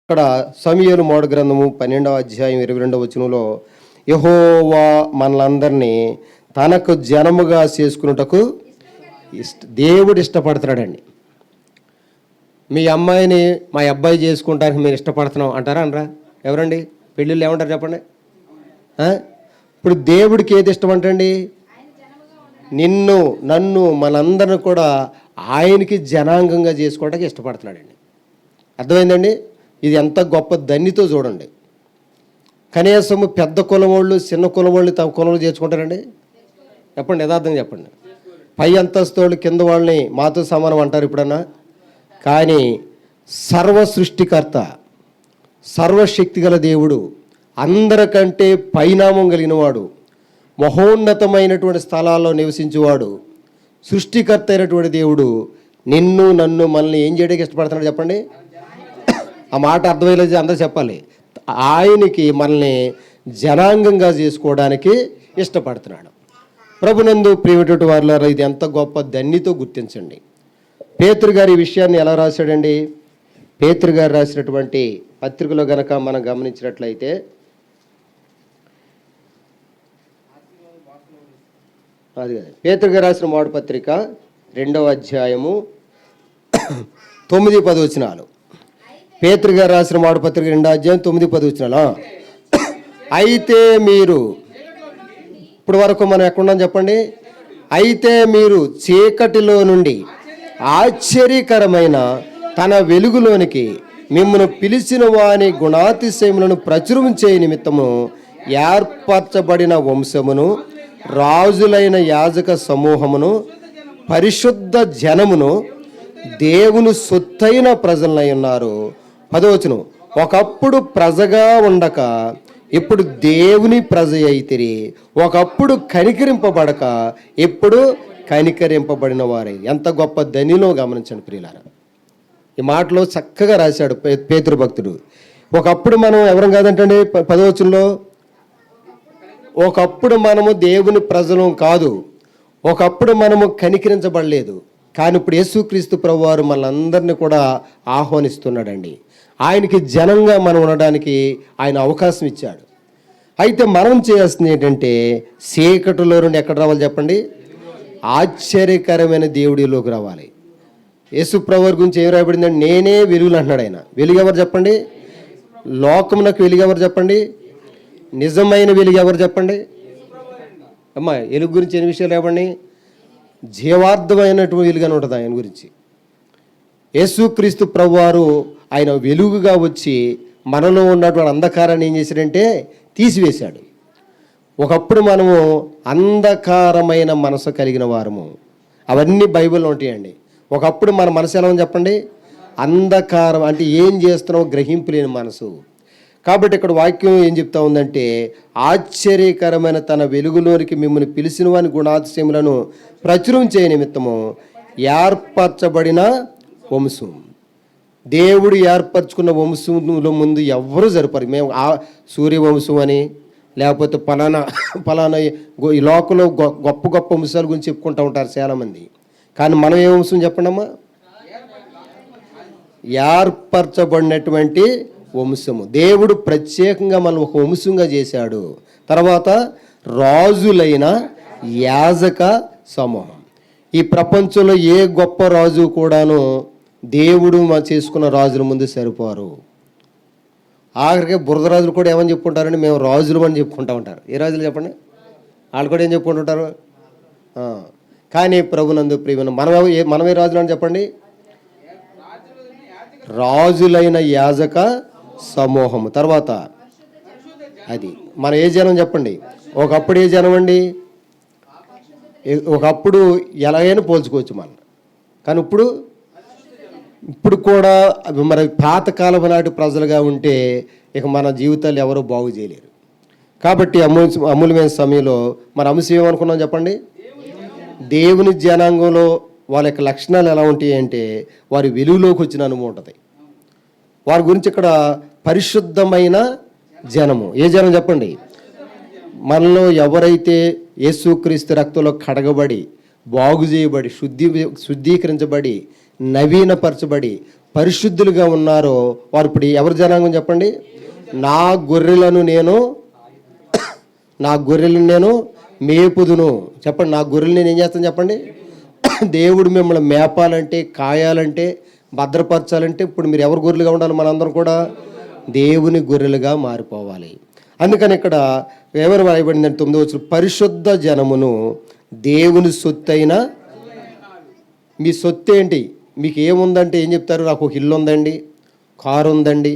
ఇక్కడ సమూయేలు మొదటి గ్రంథము 12వ అధ్యాయం 22వ వచనంలో యెహోవా మనలందరినీ తనకు జనముగా చేసుకున్నటకు దేవుడు ఇష్టపడుతున్నాడండి. మీ అమ్మాయిని మా అబ్బాయి చేసుకుంటానికి మీరు ఇష్టపడుతున్నాం అంటారా అనరా? ఎవరండి పెళ్ళిళ్ళు ఏమంటారు చెప్పండి? ఇప్పుడు దేవుడికి ఏది ఇష్టం అంటండి? నిన్ను నన్ను మనందరిని కూడా ఆయనకి జనాంగంగా చేసుకోవడానికి ఇష్టపడుతున్నాడండి. అర్థమైందండి? ఇది ఎంత గొప్ప ధన్యతో చూడండి. కనీసము పెద్ద కులం వాళ్ళు చిన్న కులం వాళ్ళు తమ కులంలో చేర్చుకుంటారండి? చెప్పండి, యథార్థంగా చెప్పండి. పై అంతస్తు వాళ్ళు కింద వాళ్ళని మాతో సమానం అంటారు ఇప్పుడన్నా? కానీ సర్వ సృష్టికర్త, సర్వశక్తి గల దేవుడు, అందరికంటే పైనామం కలిగిన వాడు, మహోన్నతమైనటువంటి స్థలాల్లో నివసించేవాడు, సృష్టికర్త అయినటువంటి దేవుడు నిన్ను నన్ను మనల్ని ఏం చేయడానికి ఇష్టపడుతున్నాడు చెప్పండి? ఆ మాట అర్థమయ్యేది అందరూ చెప్పాలి. ఆయనకి మనల్ని జనాంగంగా చేసుకోవడానికి ఇష్టపడుతున్నాడు. ప్రభునందు ప్రియమైనటువంటి వారులారా, ఇది ఎంత గొప్ప ధన్యతో గుర్తించండి. పేతురు గారు ఈ విషయాన్ని ఎలా రాశాడండి? పేతురు గారు రాసినటువంటి పత్రికలో గనక మనం గమనించినట్లయితే అది కదా, పేతురు గారు రాసిన మొదటి పత్రిక 2వ అధ్యాయము 9-10 వచనాలు. పేతురు గారు రాసిన మొదటి పత్రిక 2వ అధ్యాయం 9-10 వచనాలు. అయితే మీరు, ఇప్పుడు వరకు మనం ఎక్కడున్నాం చెప్పండి? అయితే మీరు చీకటిలో నుండి ఆశ్చర్యకరమైన తన వెలుగులోనికి మిమ్మల్ని పిలిచిన వాని గుణాతిశయములను ప్రచురం చేయ నిమిత్తము ఏర్పరచబడిన వంశమును, రాజులైన యాజక సమూహమును, పరిశుద్ధ జనమును, దేవుని సొత్తైన ప్రజలై ఉన్నారు. 10వ వచనం, ఒకప్పుడు ప్రజగా ఉండక ఇప్పుడు దేవుని ప్రజ అయితిరి, ఒకప్పుడు కనికరింపబడక ఇప్పుడు కనికరింపబడిన వారే. ఎంత గొప్ప ధనిలో గమనించండి ప్రియులారా. ఈ మాటలో చక్కగా రాశాడు పేతురు భక్తుడు. ఒకప్పుడు మనం ఎవరం కాదంటండి? 10వ వచనంలో, ఒకప్పుడు మనము దేవుని ప్రజలం కాదు, ఒకప్పుడు మనము కనికరించబడలేదు. కానీ ఇప్పుడు యేసుక్రీస్తు ప్రభువారు మనందరినీ కూడా ఆహ్వానిస్తున్నాడండి. ఆయనకి జనంగా మనం ఉండడానికి ఆయన అవకాశం ఇచ్చాడు. అయితే మనం చేయాల్సింది ఏంటంటే, చీకటిలో నుండి ఎక్కడ రావాలి చెప్పండి? ఆశ్చర్యకరమైన దేవుడిలోకి రావాలి. యేసు ప్రభువారి గురించి ఏం రాయబడిందంటే, నేనే వెలుగులు అంటున్నాడు ఆయన. వెలుగు ఎవరు చెప్పండి? లోకమునకు వెలుగు ఎవరు చెప్పండి? నిజమైన వెలుగు ఎవరు చెప్పండి? అమ్మా, వెలుగు గురించి ఎన్ని విషయాలు రాయబడి? జీవార్థమైనటువంటి వెలుగు అని ఉంటుంది ఆయన గురించి. యేసుక్రీస్తు ప్రభువారు ఆయన వెలుగుగా వచ్చి మనలో ఉన్నటువంటి అంధకారాన్ని ఏం చేశాడంటే తీసివేశాడు. ఒకప్పుడు మనము అంధకారమైన మనసు కలిగిన వారము. అవన్నీ బైబిల్లో ఉంటాయండి. ఒకప్పుడు మన మనసు ఎలా ఉంది చెప్పండి? అంధకారం అంటే ఏం చేస్తున్నామో గ్రహింపు లేని మనసు. కాబట్టి ఇక్కడ వాక్యం ఏం చెప్తా ఉందంటే, ఆశ్చర్యకరమైన తన వెలుగులోనికి మిమ్మల్ని పిలిచిన వాని గుణాతిశయములను ప్రచురం చేయ నిమిత్తము ఏర్పరచబడిన వంశం. దేవుడు ఏర్పరచుకున్న వంశంలో ముందు ఎవరు జరపరు. మేము సూర్యవంశం అని, లేకపోతే పలానా ఈ లోకంలో గొప్ప గొప్ప వంశాల గురించి చెప్పుకుంటూ ఉంటారు చాలామంది. కానీ మనం ఏ వంశం చెప్పండమ్మా? ఏర్పరచబడినటువంటి వంశము. దేవుడు ప్రత్యేకంగా మనం ఒక వంశంగా చేశాడు. తర్వాత రాజులైన యాజక సమూహం. ఈ ప్రపంచంలో ఏ గొప్ప రాజు కూడాను దేవుడు చేసుకున్న రాజుల ముందు సరిపోరు. ఆఖరికి బురద రాజులు కూడా ఏమని చెప్పుకుంటారండి? మేము రాజులు అని చెప్పుకుంటూ ఉంటారు. ఏ రాజులు చెప్పండి? వాళ్ళు కూడా ఏం చెప్పుకుంటుంటారు? కానీ ప్రభునందు ప్రియమైన మనమే రాజులు అని చెప్పండి? రాజులైన యాజక సమూహము. తర్వాత అది మన ఏ జనం చెప్పండి? ఒకప్పుడు ఏ జనం అండి? ఒకప్పుడు ఎలాగైనా పోల్చుకోవచ్చు మనం. కానీ ఇప్పుడు కూడా మరి పాతకాలం నాటి ప్రజలుగా ఉంటే ఇక మన జీవితాలు ఎవరో బాగు చేయలేరు. కాబట్టి అమూల్యమైన సమయంలో మన అంశం ఏమనుకున్నాం చెప్పండి? దేవుని జనాంగంలో వాళ్ళ యొక్క లక్షణాలు ఎలా ఉంటాయి అంటే, వారి వెలుగులోకి వచ్చిన అనుభవం ఉంటుంది. వారి గురించి ఇక్కడ పరిశుద్ధమైన జనము. ఏ జనం చెప్పండి? మనలో ఎవరైతే యేసుక్రీస్తు రక్తంలో కడగబడి, బాగు చేయబడి, శుద్ధీకరించబడి, నవీనపరచబడి పరిశుద్ధులుగా ఉన్నారో వారు ఇప్పుడు ఎవరి జనాంగం చెప్పండి? నా గొర్రెలను నేను మేపుదును. చెప్పండి, నా గొర్రెలు నేను ఏం చేస్తాను చెప్పండి? దేవుడు మిమ్మల్ని మేపాలంటే, కాయాలంటే, భద్రపరచాలంటే ఇప్పుడు మీరు ఎవరు గొర్రెలుగా ఉండాలి? మనందరం కూడా దేవుని గొర్రెలుగా మారిపోవాలి. అందుకని ఇక్కడ ఎవరు రాయబడిందంటే 9వ వచనం, పరిశుద్ధ జనమును దేవుని సొత్తైన. మీ సొత్తు ఏంటి? మీకు ఏముందంటే ఏం చెప్తారు? నాకు ఒక ఇల్లు ఉందండి, కారు ఉందండి,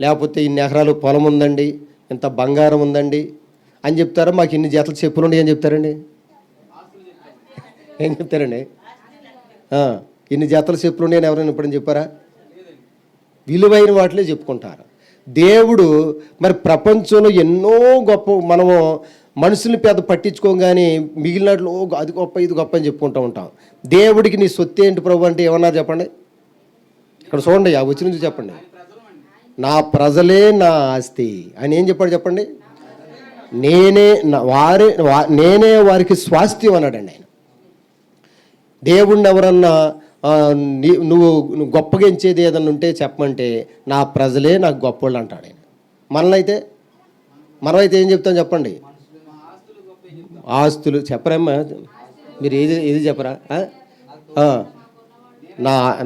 లేకపోతే ఇన్ని ఎకరాలు పొలం ఉందండి, ఇంత బంగారం ఉందండి అని చెప్తారా? మాకు ఇన్ని జతల చెప్పులు ఉండి అని చెప్తారండి? ఏం చెప్తారండి? ఇన్ని జతల చెప్పులు ఉండి అని ఎవరైనా ఎప్పుడని చెప్పారా? విలువైన వాటిలో చెప్పుకుంటారు. దేవుడు మరి ప్రపంచంలో ఎన్నో గొప్ప, మనము మనుషుల్ని పెద్ద పట్టించుకోగానే మిగిలినట్లు అది గొప్ప ఇది గొప్ప అని చెప్పుకుంటూ ఉంటాం. దేవుడికి నీ సొత్తు ఏంటి ప్రభు అంటే ఏమన్నారు చెప్పండి? ఇక్కడ చూడండి, ఆ వచ్చిన నుంచి చెప్పండి. నా ప్రజలే నా ఆస్తి అని ఏం చెప్పాడు చెప్పండి? నేనే వారికి స్వాస్థ్యం అన్నాడండి ఆయన. దేవుణ్ణి ఎవరన్నా నువ్వు గొప్పగా ఎంచేది ఏదన్నా ఉంటే చెప్పమంటే నా ప్రజలే నాకు గొప్పోళ్ళు అంటాడు ఆయన. మనమైతే ఏం చెప్తాం చెప్పండి? ఆస్తులు చెప్పరమ్మా, మీరు ఏది చెప్పరా?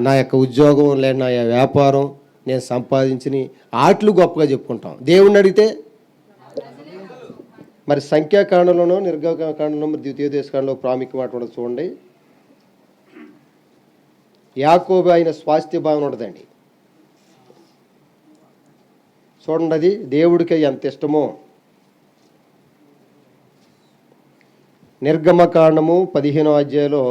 నా యొక్క ఉద్యోగం లేదా నా వ్యాపారం నేను సంపాదించిన ఆటలు గొప్పగా చెప్పుకుంటాం. దేవుణ్ణి అడిగితే మరి సంఖ్యాకాండంలోనో నిర్గమకాండంలో మరి ద్వితీయోపదేశకాండంలో ప్రాముఖ్యం మాట చూడండి. యాకోబు ఆయన స్వాస్థ్య భావన ఉండదండి. చూడండి, అది దేవుడికి ఎంత ఇష్టమో. నిర్గమకాండము 15వ అధ్యాయంలో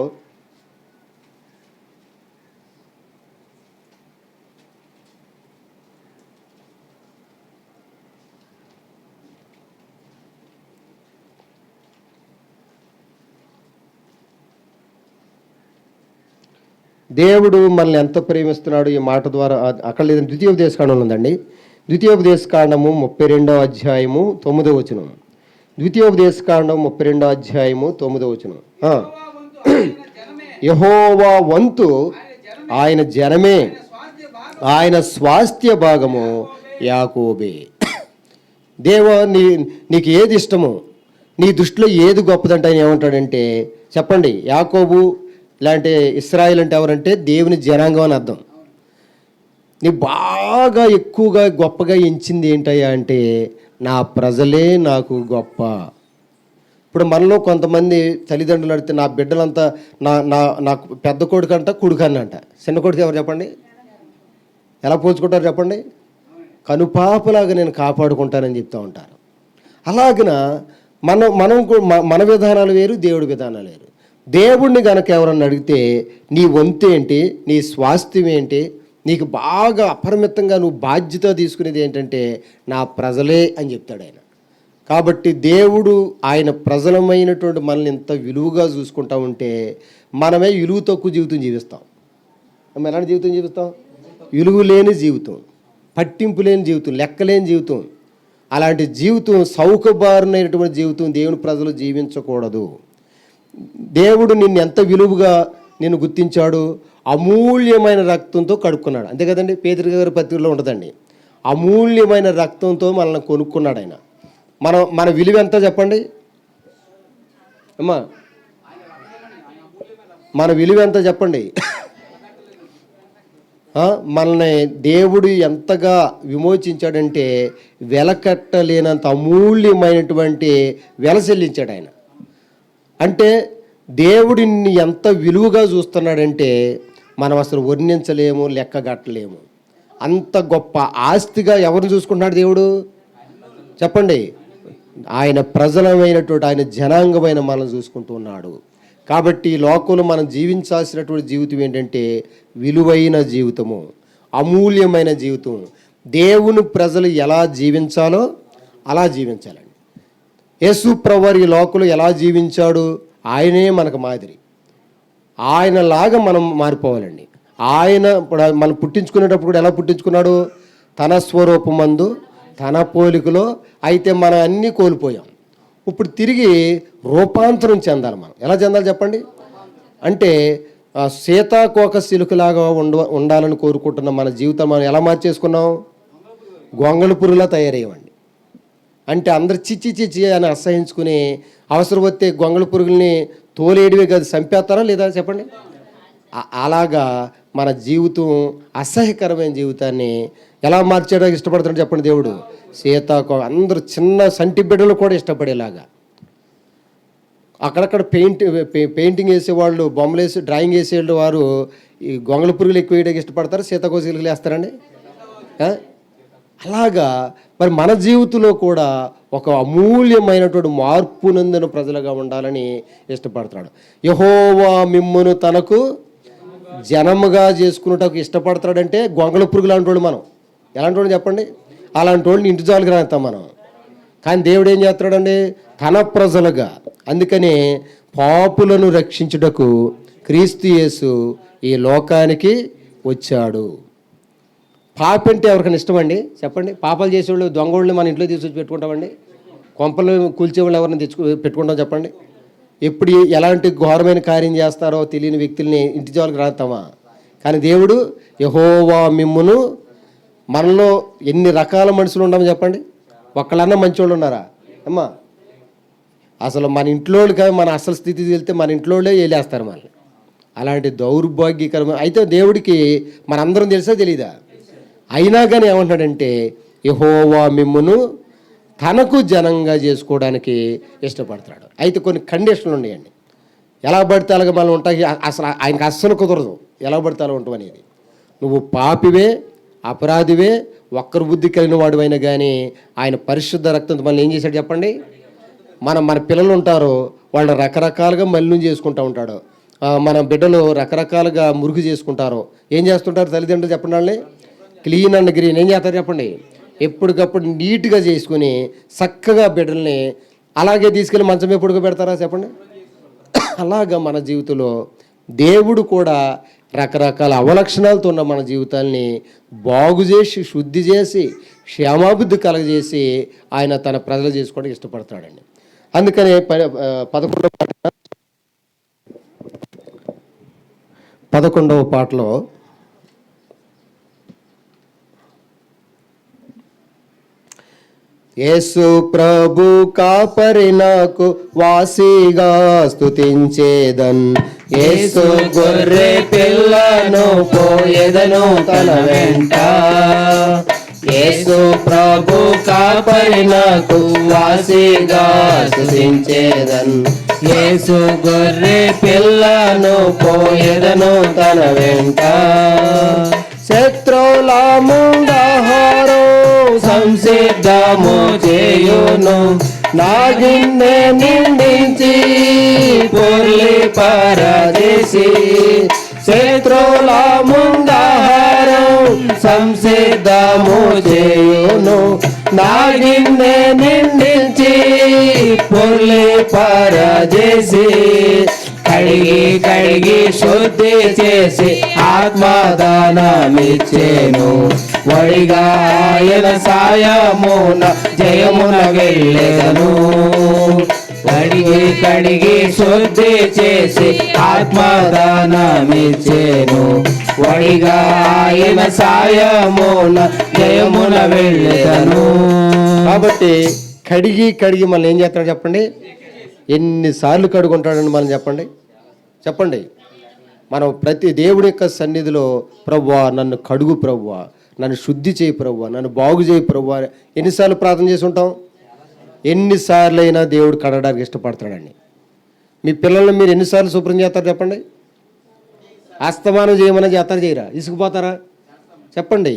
దేవుడు మనల్ని ఎంత ప్రేమిస్తున్నాడు ఈ మాట ద్వారా అక్కడ లేదండి. ద్వితీయోపదేశకాండంలో ఉందండి. ద్వితీయోపదేశకాండము 32వ అధ్యాయము 9వ వచనం. ద్వితీయోపదేశకాండం 32వ అధ్యాయము 9వ వచనం. యెహోవా వంతు ఆయన జనమే, ఆయన స్వాస్థ్య భాగము యాకోబే. దేవా నీకు ఏది ఇష్టమో, నీ దృష్టిలో ఏది గొప్పదంటే ఆయన ఏమంటాడంటే చెప్పండి, యాకోబు ఇలాంటి ఇశ్రాయేల్ అంటే ఎవరంటే దేవుని జనాంగం అని అర్థం. నీ బాగా ఎక్కువగా గొప్పగా ఎంచింది ఏంటయ్యా అంటే నా ప్రజలే నాకు గొప్ప. ఇప్పుడు మనలో కొంతమంది తల్లిదండ్రులు అడిగితే నా బిడ్డలంతా నాకు పెద్ద కొడుకు అంట, కొడుకని అంట, చిన్న కొడుకు ఎవరు చెప్పండి? ఎలా పోల్చుకుంటారు చెప్పండి? కనుపాపలాగా నేను కాపాడుకుంటానని చెప్తూ ఉంటారు. అలాగన మన విధానాలు వేరు, దేవుడి విధానాలు వేరు. దేవుణ్ణి కనుక ఎవరన్నా అడిగితే నీ వంతు ఏంటి, నీ స్వాస్థ్యం ఏంటి, నీకు బాగా అపరిమితంగా నువ్వు బాధ్యత తీసుకునేది ఏంటంటే నా ప్రజలే అని చెప్తాడు ఆయన. కాబట్టి దేవుడు ఆయన ప్రజలమైనటువంటి మనల్ని ఇంత విలువగా చూసుకుంటా ఉంటే మనమే విలువ తక్కువ జీవితం జీవిస్తాం. మనం ఎలాంటి జీవితం జీవిస్తాం? విలువ లేని జీవితం, పట్టింపు లేని జీవితం, లెక్కలేని జీవితం. అలాంటి జీవితం, సౌకబారునైనటువంటి జీవితం దేవుని ప్రజలు జీవించకూడదు. దేవుడు నిన్ను ఎంత విలువగా నిన్ను గుర్తించాడు, అమూల్యమైన రక్తంతో కడుక్కున్నాడు. అంతే కదండి, పేతురు గారి పత్రికలో ఉంటుందండి. అమూల్యమైన రక్తంతో మనల్ని కొనుక్కున్నాడు ఆయన. మన విలువ ఎంత చెప్పండి అమ్మా? మన విలువ ఎంత చెప్పండి? మనల్ని దేవుడు ఎంతగా విమోచించాడంటే వెలకట్టలేనంత అమూల్యమైనటువంటి వెల చెల్లించాడు ఆయన. అంటే దేవుడిని ఎంత విలువగా చూస్తున్నాడంటే మనం అసలు వర్ణించలేము, లెక్కగట్టలేము. అంత గొప్ప ఆస్తిగా ఎవరిని చూసుకుంటున్నాడు దేవుడు చెప్పండి? ఆయన ప్రజలమైనటువంటి ఆయన జనాంగమైన మనం చూసుకుంటూ ఉన్నాడు. కాబట్టి లోకంలో మనం జీవించాల్సినటువంటి జీవితం ఏంటంటే విలువైన జీవితము, అమూల్యమైన జీవితం. దేవుని ప్రజలు ఎలా జీవించాలో అలా జీవించాలండి. యేసు ప్రభువు ఈ లోకంలో ఎలా జీవించాడు, ఆయనే మనకు మాదిరి. ఆయనలాగా మనం మారిపోవాలండి. ఆయన మనం పుట్టించుకునేటప్పుడు కూడా ఎలా పుట్టించుకున్నాడు? తన స్వరూపమందు తన పోలికలో. అయితే మనం అన్నీ కోల్పోయాం. ఇప్పుడు తిరిగి రూపాంతరం చెందాలి. మనం ఎలా చెందాలి చెప్పండి? అంటే సీతాకోక సిలుకలాగా ఉండాలని కోరుకుంటున్న మన జీవితం మనం ఎలా మార్చేసుకున్నాం? గొంగళి పురుగులా తయారయ్యామండి. అంటే అందరు చిచ్చి చిచ్చి అని అసహించుకుని అవసరం వస్తే గొంగళి పురుగుల్ని తోలేడివే కాదు, చంపేస్తారా లేదా చెప్పండి? అలాగా మన జీవితం అసహ్యకరమైన జీవితాన్ని ఎలా మార్చేయడానికి ఇష్టపడుతున్నాడు చెప్పండి దేవుడు? అందరూ చిన్న సంటి బిడ్డలు కూడా ఇష్టపడేలాగా అక్కడక్కడ పెయింటింగ్ వేసేవాళ్ళు, బొమ్మలు వేసి డ్రాయింగ్ వేసేవాళ్ళు వారు ఈ గొంగళి పురుగులు ఎక్కువ వేయడానికి ఇష్టపడతారు, సీతాకోసిలుకలు వేస్తారండి? అలాగా మరి మన జీవితంలో కూడా ఒక అమూల్యమైనటువంటి మార్పు నందిన ప్రజలుగా ఉండాలని ఇష్టపడుతున్నాడు. యెహోవా మిమ్మును తనకు జనముగా చేసుకున్నటకు ఇష్టపడతాడంటే గొంగళి పురుగు లాంటి వాడు మనం. ఎలాంటి వాడు చెప్పండి? అలాంటి వాడిని ఇంటి జాలుగా రాస్తాం మనం. కానీ దేవుడు ఏం చేస్తాడండి? తన ప్రజలుగా. అందుకని పాపులను రక్షించుటకు క్రీస్తు యేసు ఈ లోకానికి వచ్చాడు. పాపి అంటే ఎవరికైనా ఇష్టమండి చెప్పండి? పాపాలు చేసేవాళ్ళు దొంగోళ్ళని మన ఇంట్లో తీసుకొచ్చి పెట్టుకుంటామండి? కొంపలు కూల్చేవాళ్ళు ఎవరిని పెట్టుకుంటాం చెప్పండి? ఎప్పుడు ఎలాంటి ఘోరమైన కార్యం చేస్తారో తెలియని వ్యక్తుల్ని ఇంటి జోలికి రాస్తామా? కానీ దేవుడు యెహోవా మిమ్మును, మనలో ఎన్ని రకాల మనుషులు ఉన్నామో చెప్పండి? ఒక్కళ్ళన్నా మంచోళ్ళు ఉన్నారా అమ్మా? అసలు మన ఇంట్లోళ్ళు కాదు, మన అసలు స్థితి వెళ్తే మన ఇంట్లోళ్ళే వెళ్ళేస్తారు మనల్ని. అలాంటి దౌర్భాగ్యకరమైన అయితే దేవుడికి మనందరం తెలుసా తెలీదా? అయినా కానీ ఏమంటున్నాడంటే యెహోవా మిమ్మును తనకు జనంగా చేసుకోవడానికి ఇష్టపడతాడు. అయితే కొన్ని కండిషన్లు ఉన్నాయండి. ఎలా పడితే అలాగ మనం ఉంటాయి అసలు ఆయనకు అస్సలు కుదరదు. ఎలా పడితే అలా ఉంటాం అనేది. నువ్వు పాపివే, అపరాధివే, ఒక్కరు బుద్ధి కలిగిన వాడివైనా కానీ ఆయన పరిశుద్ధ రక్తంతో మనల్ని ఏం చేశాడు చెప్పండి? మన పిల్లలు ఉంటారు, వాళ్ళు రకరకాలుగా మలినం చేసుకుంటూ ఉంటాడు. మన బిడ్డలు రకరకాలుగా మురుగు చేసుకుంటారు. ఏం చేస్తుంటారు తల్లిదండ్రులు చెప్పండి? వాళ్ళని క్లీన్ అండ్ గ్రీన్ ఏం చేస్తారు చెప్పండి? ఎప్పటికప్పుడు నీట్గా చేసుకుని చక్కగా బిడ్డల్ని అలాగే తీసుకెళ్ళి మంచం మీద పడుకోబెడతారా చెప్పండి? అలాగా మన జీవితంలో దేవుడు కూడా రకరకాల అవలక్షణాలతో ఉన్న మన జీవితాల్ని బాగు చేసి, శుద్ధి చేసి, క్షేమాభివృద్ధి కలగజేసి ఆయన తన ప్రజలు చేసుకోవడానికి ఇష్టపడతాడండి. అందుకనే 11వ పాటలో యేసు ప్రభు కాపరి నాకు వాసిగా స్తుతించేదన్, యేసు గొర్రె పిల్లను పోయేదను తన వెంట, యేసు ప్రభు కాపరి నాకు వాసిగా స్తుతించేదన్, యేసు గొర్రె పిల్లను పోయేదను తన వెంట, శత్రువుల ముందహారం సంసిద్ధము చేయును, నా గిన్నె నిండించి పొర్లి పరదేశి, శత్రువుల ముందహారం సంసిద్ధము చేయును, నా గిన్నె నిండించి పొర్లి పరదేశి, కడిగి కడిగి శుద్ధి చేసి ఆత్మదానమిచ్చేను, వడిగా ఆయన సాయమున జయమున వెళ్ళెదను, కడిగి కడిగి శుద్ధి చేసి ఆత్మదానమిచ్చేను, వడిగా ఆయన సాయమున జయమున వెళ్ళెదను. కాబట్టి కడిగి కడిగి మళ్ళీ ఏం చేస్తాడు చెప్పండి? ఎన్నిసార్లు కడుగుంటాడని మనం చెప్పండి? మనం ప్రతి దేవుడి యొక్క సన్నిధిలో ప్రభువా నన్ను కడుగు, ప్రభువా నన్ను శుద్ధి చేయి, ప్రభువా నన్ను బాగు చేయి ప్రభువా ఎన్నిసార్లు ప్రార్థన చేసి ఉంటాం? ఎన్నిసార్లు అయినా దేవుడు కడగడానికి ఇష్టపడతాడండి. మీ పిల్లల్ని మీరు ఎన్నిసార్లు శుభ్రం చేస్తారు చెప్పండి? అస్తమానం చేయమని చేస్తారు, చేయరా? ఇసుకుపోతారా చెప్పండి?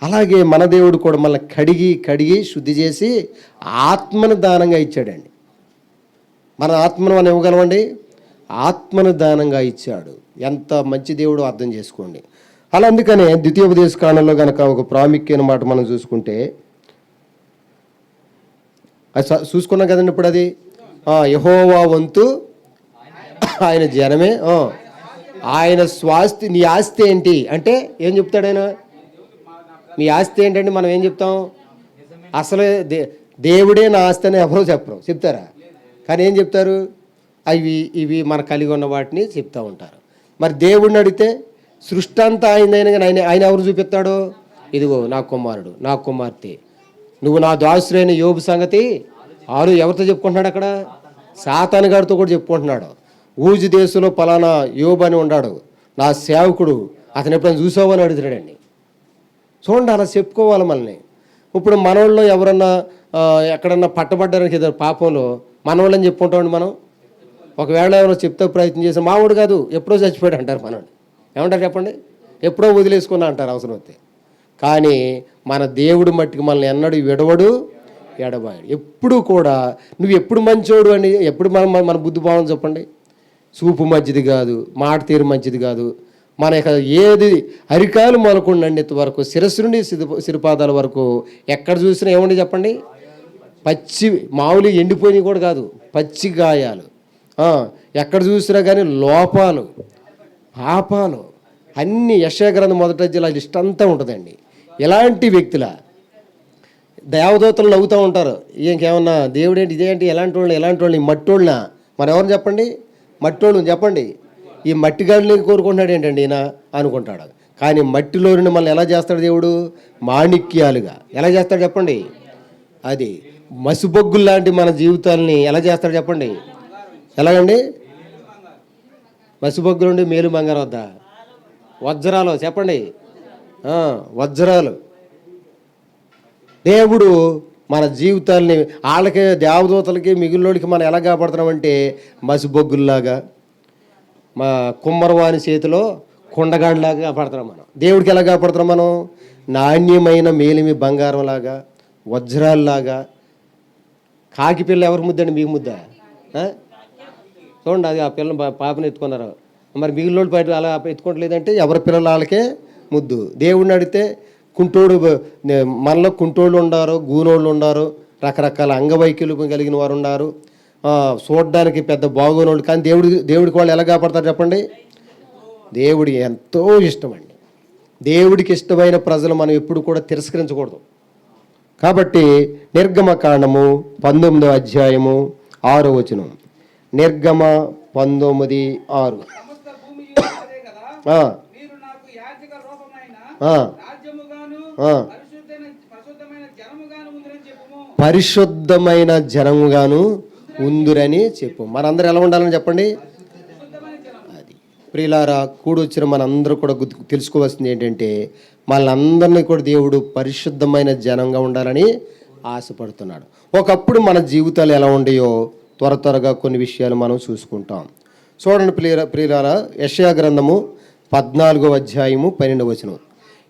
అలాగే మన దేవుడు కూడా మళ్ళీ కడిగి కడిగి శుద్ధి చేసి ఆత్మను దానంగా ఇచ్చాడండి. మన ఆత్మను మనం ఇవ్వగలమండి? ఆత్మను దానంగా ఇచ్చాడు. ఎంత మంచి దేవుడు అర్థం చేసుకోండి. అలా అందుకనే ద్వితీయోపదేశ కాండంలో కనుక ఒక ప్రాముఖ్యమైన మాట మనం చూసుకుంటే అది చూసుకున్నాం కదండి. ఇప్పుడు అది యెహోవా వంతు ఆయన జనమే, ఆయన స్వాస్థి. నీ ఆస్తి ఏంటి అంటే ఏం చెప్తాడు ఆయన? మీ ఆస్తి ఏంటంటే మనం ఏం చెప్తాం? అసలే దేవుడే నా ఆస్తి అని ఎవరో చెప్తారా? కానీ ఏం చెప్తారు? ఇవి మన కలిగి ఉన్న వాటిని చెప్తూ ఉంటారు. మరి దేవుడిని అడిగితే సృష్టి అంతా ఆయనదైనా కానీ ఆయన ఎవరు చూపిస్తాడు? ఇదిగో నా కుమారుడు, నా కుమార్తె, నువ్వు నా దాసుడైన యోబు సంగతి ఎవరితో చెప్పుకుంటున్నాడు? అక్కడ సాతాను గారితో కూడా చెప్పుకుంటున్నాడు. ఊజు దేశంలో పలానా యోబు అని ఉన్నాడు, నా సేవకుడు, అతను ఎప్పుడైనా చూసావని అడుగుతాడండి. చూడండి, అలా చెప్పుకోవాలి మనల్ని. ఇప్పుడు మనోళ్ళు ఎవరన్నా ఎక్కడన్నా పట్టబడ్డానికి ఏదో పాపంలో మనోళ్ళని చెప్పుకుంటామండి మనం. ఒకవేళ ఎవరో చెప్తే ప్రయత్నం చేసిన మావాడు కాదు, ఎప్పుడో చచ్చిపోయాడు అంటారు మనోడు. ఏమంటారు చెప్పండి? ఎప్పుడో వదిలేసుకున్నా అంటారు అవసరం వస్తే. కానీ మన దేవుడు మట్టికి మనల్ని ఎన్నడూ విడవడు, ఎడబాయడు. ఎప్పుడు కూడా నువ్వు ఎప్పుడు మంచోడు అని ఎప్పుడు మన బుద్ధి భావం చెప్పండి. చూపు మంచిది కాదు, మాట తీరు మంచిది కాదు, మన ఏది అరికాలు మొలకుండండి వరకు శిరస్సు నుండి సిరిపాదాల వరకు ఎక్కడ చూసినా ఏమండి చెప్పండి? పచ్చి మామూలు ఎండిపోయినవి కూడా కాదు, పచ్చి గాయాలు. ఎక్కడ చూసినా కానీ లోపాలు, పాపాలు అన్నీ. యెషయా గ్రంథం మొదటి అధ్యాయంలో లిస్ట్ అంతా ఉంటుందండి. ఇలాంటి వ్యక్తుల దేవదూతలు నవ్వుతూ ఉంటారు. ఇంకేమన్నా దేవుడేంటి ఇదేంటి ఎలాంటి వాళ్ళు మట్టోళ్ళ మనం ఎవరిని చెప్పండి? మట్టోళ్ళు చెప్పండి. ఈ మట్టిగాడిని కోరుకుంటున్నాడు ఏంటండి ఈయన అనుకుంటాడు. కానీ మట్టిలో నుండి మనల్ని ఎలా చేస్తాడు దేవుడు? మాణిక్యాలుగా ఎలా చేస్తాడు చెప్పండి? అది మసిబొగ్గులు లాంటి మన జీవితాలని ఎలా చేస్తాడు చెప్పండి? ఎలాగండి? మసిబొగ్గులు నుండి మేలు బంగారం వద్ద వజ్రాలు చెప్పండి, వజ్రాలు. దేవుడు మన జీవితాల్ని వాళ్ళకి దేవదూతలకి మిగిలినోడికి మనం ఎలా కాపాడుతున్నామంటే మసిబొగ్గుల్లాగా, మా కుమ్మరవాని చేతిలో కుండగాడిలాగా కాపాడుతున్నాం మనం. దేవుడికి ఎలా కాపాడుతున్నాం మనం? నాణ్యమైన మేలిమి బంగారంలాగా, వజ్రాల్లాగా. కాకి పిల్ల ఎవరి ముద్దండి? మీకు ముద్ద. చూడండి, అది ఆ పిల్లని పాపని ఎత్తుకున్నారు. మరి మిగిలినోడు బయట అలా ఎత్తుకోవట్లేదంటే ఎవరి పిల్లలు వాళ్ళకే ముద్దు. దేవుడిని అడిగితే కుంటోడు, మనలో కుంటోళ్ళు ఉన్నారు, గూనోళ్ళు ఉన్నారు, రకరకాల అంగవైకల్యం కలిగిన వారు ఉన్నారు, చూడడానికి పెద్ద బాగోనోళ్ళు. కానీ దేవుడికి వాళ్ళు ఎలా కాపాడతారు చెప్పండి? దేవుడి ఎంతో ఇష్టం అండి. దేవుడికి ఇష్టమైన ప్రజలు మనం ఎప్పుడు కూడా తిరస్కరించకూడదు. కాబట్టి నిర్గమకాండము 19వ అధ్యాయము 6వ వచనం. నిర్గమ 19:6. పరిశుద్ధమైన జనముగాను ఉందురని చెప్పు. మనందరూ ఎలా ఉండాలని చెప్పండి? అది ప్రియులారా, కూడొచ్చిన మనందరూ కూడా తెలుసుకోవాల్సింది ఏంటంటే మనందరినీ కూడా దేవుడు పరిశుద్ధమైన జనంగా ఉండాలని ఆశపడుతున్నాడు. ఒకప్పుడు మన జీవితాలు ఎలా ఉండేయో త్వరగా కొన్ని విషయాలు మనం చూసుకుంటాం. చూడండి ప్రియులారా, యెషయా గ్రంథము 14వ అధ్యాయము 12వ వచనం.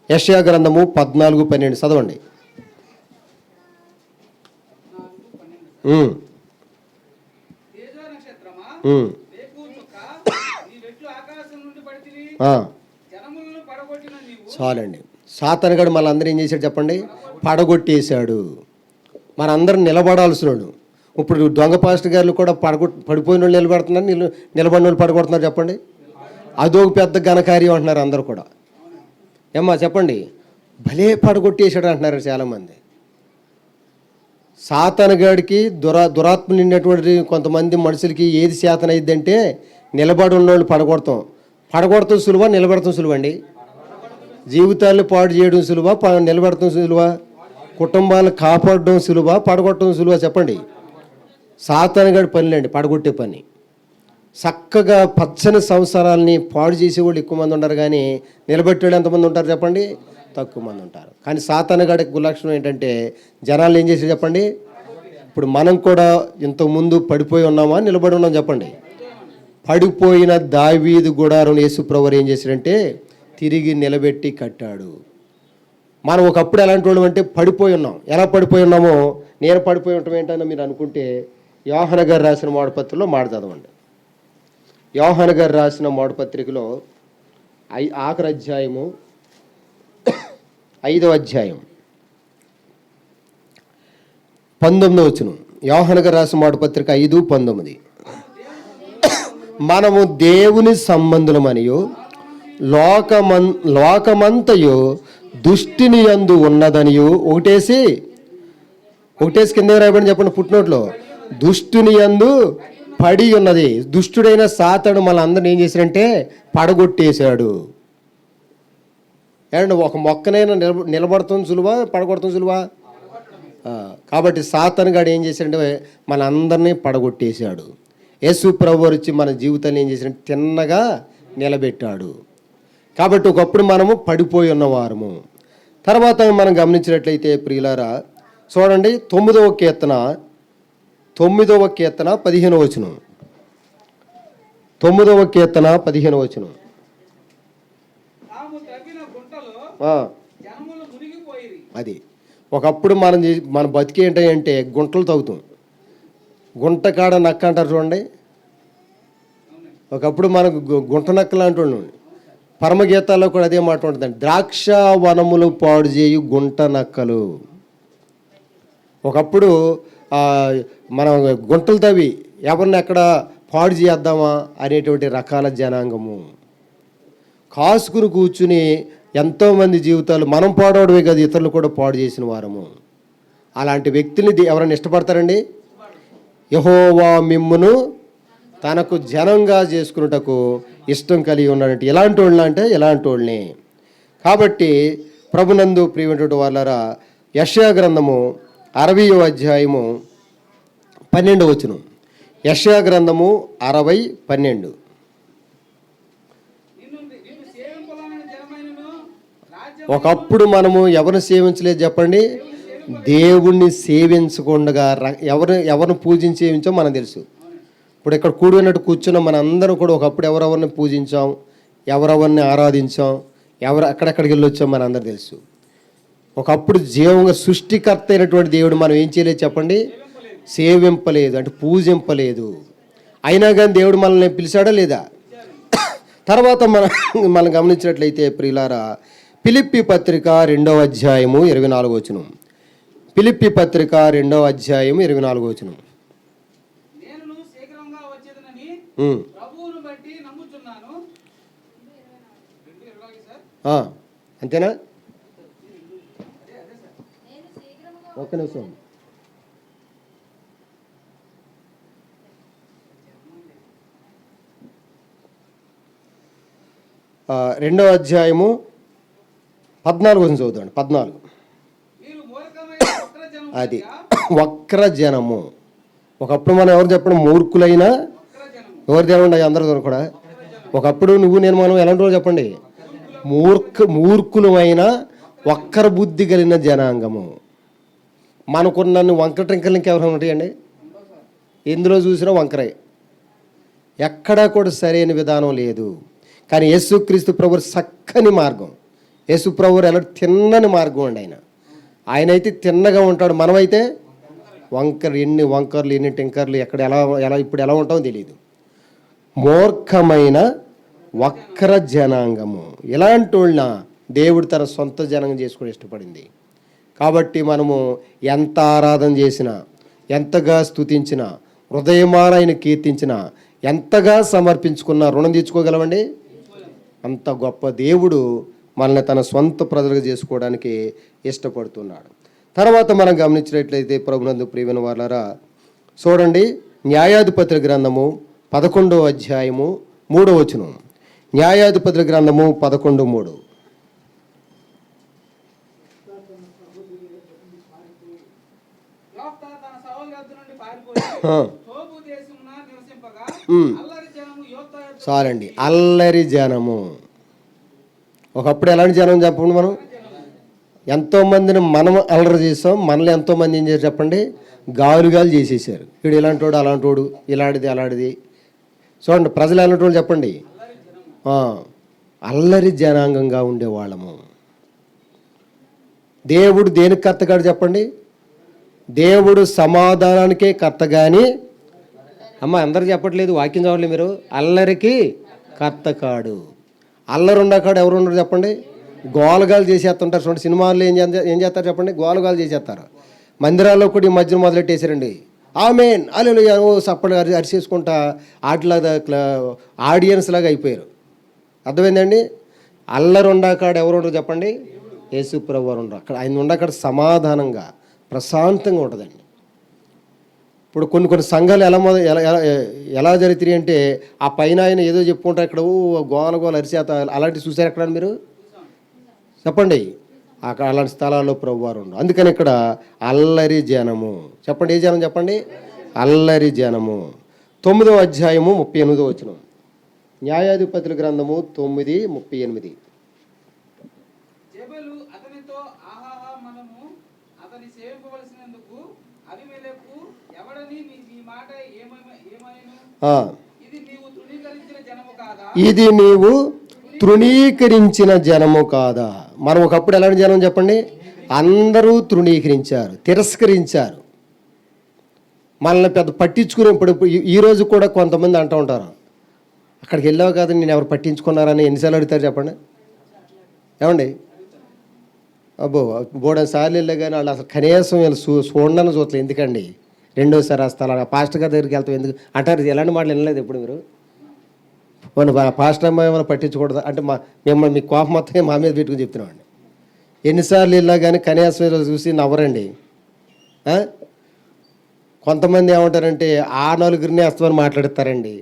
యెషయా గ్రంథము 14:12 చదవండి. చాలండి. సాతానుగాడు మనందరూ ఏం చేశాడు చెప్పండి? పడగొట్టేశాడు. మనందరం నిలబడాల్సినాడు. ఇప్పుడు దొంగ పాస్టర్ గారు కూడా పడిపోయిన వాళ్ళు నిలబడుతున్నారు, నిలబడిన వాళ్ళు పడగొడుతున్నారు చెప్పండి. అదొక పెద్ద ఘనకార్యం అంటున్నారు అందరూ కూడా. ఏమ్మా చెప్పండి? భలే పడగొట్టేశాడు అంటున్నారు చాలామంది. సాతానుగాడికి దురాత్మ నిండినటువంటి కొంతమంది మనుషులకి ఏది శాతం అయిందంటే నిలబడి ఉన్నోళ్ళు పడగొడతాం సులువా, నిలబడతాం సులువండి? జీవితాలను పాడు చేయడం సులువా, నిలబెడతాం సులువా? కుటుంబాలను కాపాడడం సులువా, పడగొట్టడం సులువా చెప్పండి? సాతానుగాడి పనిలేండి పడగొట్టే పని. చక్కగా పచ్చని సంవత్సరాలని పాడు చేసేవాళ్ళు ఎక్కువ మంది ఉంటారు, కానీ నిలబెట్టేవాళ్ళు ఎంతమంది ఉంటారు చెప్పండి? తక్కువ మంది ఉంటారు. కానీ సాతానుగాడి గులక్షణం ఏంటంటే జనాలు ఏం చేసి చెప్పండి? ఇప్పుడు మనం కూడా ఇంతకుముందు పడిపోయి ఉన్నామా, నిలబడి ఉన్నాం చెప్పండి? పడిపోయిన దావీదు గుడారం యేసుప్రభువు ఏం చేశాడంటే తిరిగి నిలబెట్టి కట్టాడు. మనం ఒకప్పుడు ఎలాంటి వాళ్ళం అంటే పడిపోయి ఉన్నాం. ఎలా పడిపోయి ఉన్నామో, నేను పడిపోయి ఉంటాం ఏంటన్నా మీరు అనుకుంటే యోహాను గారు రాసిన మాడపత్రికలో మాట చదవండి. యోహాను గారు రాసిన మాడపత్రికలో ఆఖరి అధ్యాయము 5వ అధ్యాయం 19వ వచనం. యోహాను గారు రాసిన మాడపత్రిక 5:19. మనము దేవుని సంబంధులమనియు లోకమంతయు దుష్టిని యందు ఉన్నదనియు ఒకటేసి కింద రాయబడి చెప్పండి పుట్టినోట్లో. దుష్టుని యందు పడి ఉన్నది. దుష్టుడైన సాతాను మన అందరిని ఏం చేశాడంటే పడగొట్టేశాడు. ఏమంటే ఒక మొక్కనైనా నిలబడుతుంది సులువా, పడగొడుతుంది సులువా? కాబట్టి సాతాను గాడు ఏం చేశాడంటే మన అందరినీ పడగొట్టేశాడు. యేసు ప్రభువు వచ్చి మన జీవితాన్ని ఏం చేశాడంటే తిన్నగా నిలబెట్టాడు. కాబట్టి ఒకప్పుడు మనము పడిపోయి ఉన్నవారము. తర్వాత మనం గమనించినట్లయితే ప్రియులారా చూడండి, 9వ కీర్తన 15వ వచనం. 9వ కీర్తన 15వ వచనం. అది ఒకప్పుడు మన బతికి ఏంటంటే గుంటలు తవ్వుతాం. గుంట కాడ నక్క అంటారు చూడండి. ఒకప్పుడు మనకు గుంట నక్కలు అంటుండే. పరమగీతాల్లో కూడా అదే మాట ఉంటుందండి, ద్రాక్ష వనములు పాడు చేయు గుంట నక్కలు. ఒకప్పుడు మనం గుంటలు తవ్వి ఎవరిని ఎక్కడ పాడు చేద్దామా అనేటువంటి రకాల జనాంగము. కాసుకుని కూర్చుని ఎంతోమంది జీవితాలు మనం పాడవడమే కదా, ఇతరులు కూడా పాడు చేసిన వారము. అలాంటి వ్యక్తిని ఎవరైనా ఇష్టపడతారండి? యెహోవా మిమ్మును తనకు జనంగా చేసుకున్నటకు ఇష్టం కలిగి ఉన్నాడంటే ఎలాంటి వాళ్ళ అంటే ఎలాంటి వాళ్ళని. కాబట్టి ప్రభునందు ప్రియమైనటువంటి వాళ్ళారా, యెషయా గ్రంథము 60వ అధ్యాయము 12వ వచనం. యెషయా గ్రంథము 60:12. ఒకప్పుడు మనము ఎవరిని సేవించలేదు చెప్పండి? దేవుణ్ణి సేవించకుండా ఎవరిని పూజించి సేవించాం మనకు తెలుసు. ఇప్పుడు ఇక్కడ కూడినట్టు కూర్చున్న మన అందరం కూడా ఒకప్పుడు ఎవరెవరిని పూజించాం, ఎవరెవరిని ఆరాధించాం, ఎక్కడెక్కడికి వెళ్ళొచ్చాం మన అందరూ తెలుసు. ఒకప్పుడు జీవంగా సృష్టికర్త అయినటువంటి దేవుడు మనం ఏం చేయలేదు చెప్పండి? సేవింపలేదు, అంటే పూజింపలేదు. అయినా కానీ దేవుడు మనల్ని పిలిచాడా లేదా? తర్వాత మనం గమనించినట్లయితే ప్రియులారా, ఫిలిప్పీ పత్రిక 2వ అధ్యాయము 24వ వచనం. ఫిలిప్పీ పత్రిక 2వ అధ్యాయము 24వ వచనం. అంతేనా? ఒక్క నిమిషం. రెండవ అధ్యాయము 14 వచనం చదువుతాండి. 14. అది వక్ర జనము. ఒకప్పుడు మనం ఎవరు చెప్పండి? మూర్ఖులైనా ఎవరు దేవుండి అందరూ కూడా. ఒకప్పుడు నువ్వు నేను మనం ఎలాంటి వాళ్ళు చెప్పండి? మూర్ఖులమైన వక్ర బుద్ధి కలిగిన జనాంగము. మనకున్న వంకర టింకలు ఇంకెవరైనా ఉంటాయండి? ఎందులో చూసినా వంకరే, ఎక్కడా కూడా సరైన విధానం లేదు. కానీ యేసుక్రీస్తు ప్రభు చక్కని మార్గం. యేసు ప్రభు ఎలా తిన్నని మార్గం అండి. ఆయన అయితే తిన్నగా ఉంటాడు, మనమైతే ఎన్ని వంకర్లు ఎన్ని టింకర్లు, ఎక్కడ ఇప్పుడు ఎలా ఉంటామో తెలియదు. మూర్ఖమైన వక్ర జనాంగము. ఇలాంటి వాళ్ళ దేవుడు తన సొంత జనాంగం చేసుకుని ఇష్టపడింది. కాబట్టి మనము ఎంత ఆరాధన చేసినా, ఎంతగా స్తుతించినా, హృదయమాన ఆయన కీర్తించినా, ఎంతగా సమర్పించుకున్నా రుణం తీర్చుకోగలమండి? అంత గొప్ప దేవుడు మనల్ని తన సొంత ప్రజలుగా చేసుకోవడానికి ఇష్టపడుతున్నాడు. తర్వాత మనం గమనించినట్లయితే ప్రభునందు ప్రియమైన వాళ్ళారా చూడండి, న్యాయాధిపతుల గ్రంథము 11వ అధ్యాయము 3వ వచనం. న్యాయాధిపతుల గ్రంథము 11:3. చాలండి, అల్లరి జనము. ఒకప్పుడు ఎలాంటి జనం చెప్పండి? మనం ఎంతోమందిని మనం అల్లరి చేసాం, మనల్ని ఎంతోమంది ఏం చేశారు చెప్పండి? గాలు చేసేసారు. వీడు ఇలాంటి వాడు, అలాంటి వాడు, ఇలాంటిది అలాంటిది. చూడండి, ప్రజలు ఎలాంటి వాళ్ళు చెప్పండి? అల్లరి జనాంగంగా ఉండేవాళ్ళము. దేవుడు దేనికి కర్తగాడు చెప్పండి? దేవుడు సమాధానానికే కర్త. కానీ అందరు చెప్పట్లేదు, వాక్యం చదవట్లేదు మీరు. అల్లరికి కర్త కాడు. అల్లరి ఉండకాడు ఎవరు ఉండరు చెప్పండి? గోలగాలు చేసేస్తుంటారు. చూడండి, సినిమాల్లో ఏం చేస్తారు చెప్పండి? గోలగాలు చేసేస్తారు. మందిరాల్లో కూడా ఈ మధ్యన మొదలెట్టేశారండి. ఆమేన్ హల్లెలూయా సప్పటి అరిచేసుకుంటా ఆటలాగా ఆడియన్స్ లాగా అయిపోయారు. అర్థమైందండి? అల్లరి ఉండకాడు ఎవరు ఉండరు చెప్పండి? యేసు ప్రభువు ఉండరు. అక్కడ ఆయన ఉండకాడ సమాధానంగా ప్రశాంతంగా ఉంటుందండి. ఇప్పుడు కొన్ని సంఘాలు ఎలా జరుగుతాయి అంటే ఆ పైన ఆయన ఏదో చెప్పుకుంటారు, ఇక్కడ గోల అరిచేత అలాంటివి చూసారు ఎక్కడ మీరు చెప్పండి. అక్కడ అలాంటి స్థలాల్లో ప్రభువారు ఉండవు. అందుకని ఇక్కడ అల్లరి జనము. చెప్పండి, ఏ జనం చెప్పండి? అల్లరి జనము. 9వ అధ్యాయము 38వ వచనం. న్యాయాధిపతుల గ్రంథము 9:38. ఇది నీవు తృణీకరించిన జనము కాదా? మనం ఒకప్పుడు ఎలాంటి జనం చెప్పండి? అందరూ తృణీకరించారు, తిరస్కరించారు, మనల్ని పెద్ద పట్టించుకుని. ఇప్పుడు ఈరోజు కూడా కొంతమంది అంటూ ఉంటారు, అక్కడికి వెళ్ళావు కాదు నేను ఎవరు పట్టించుకున్నారని ఎన్నిసార్లు అడుగుతారు చెప్పండి? ఏమండి? అబ్బో బోడని సార్లు వెళ్ళా కానీ వాళ్ళు అసలు కనీసం వీళ్ళు చూడని చూడలేదు. ఎందుకండి రెండోసారి ఆ స్థలాలు పాస్టర్ గారి దగ్గరికి వెళ్తాం ఎందుకు అంటారు? ఎలాంటి మాటలు వినలేదు ఎప్పుడు మీరు? పాస్టర్ అమ్మాయి ఏమైనా పట్టించకూడదు అంటే మిమ్మల్ని మీ కోపం మొత్తం మా మీద పెట్టుకుని చెప్తున్నామండి. ఎన్నిసార్లు వెళ్ళా కానీ కనీసం చూసి నవ్వరండి. కొంతమంది ఏమంటారంటే ఆ నలుగురిని అస్తమని మాట్లాడతారండి.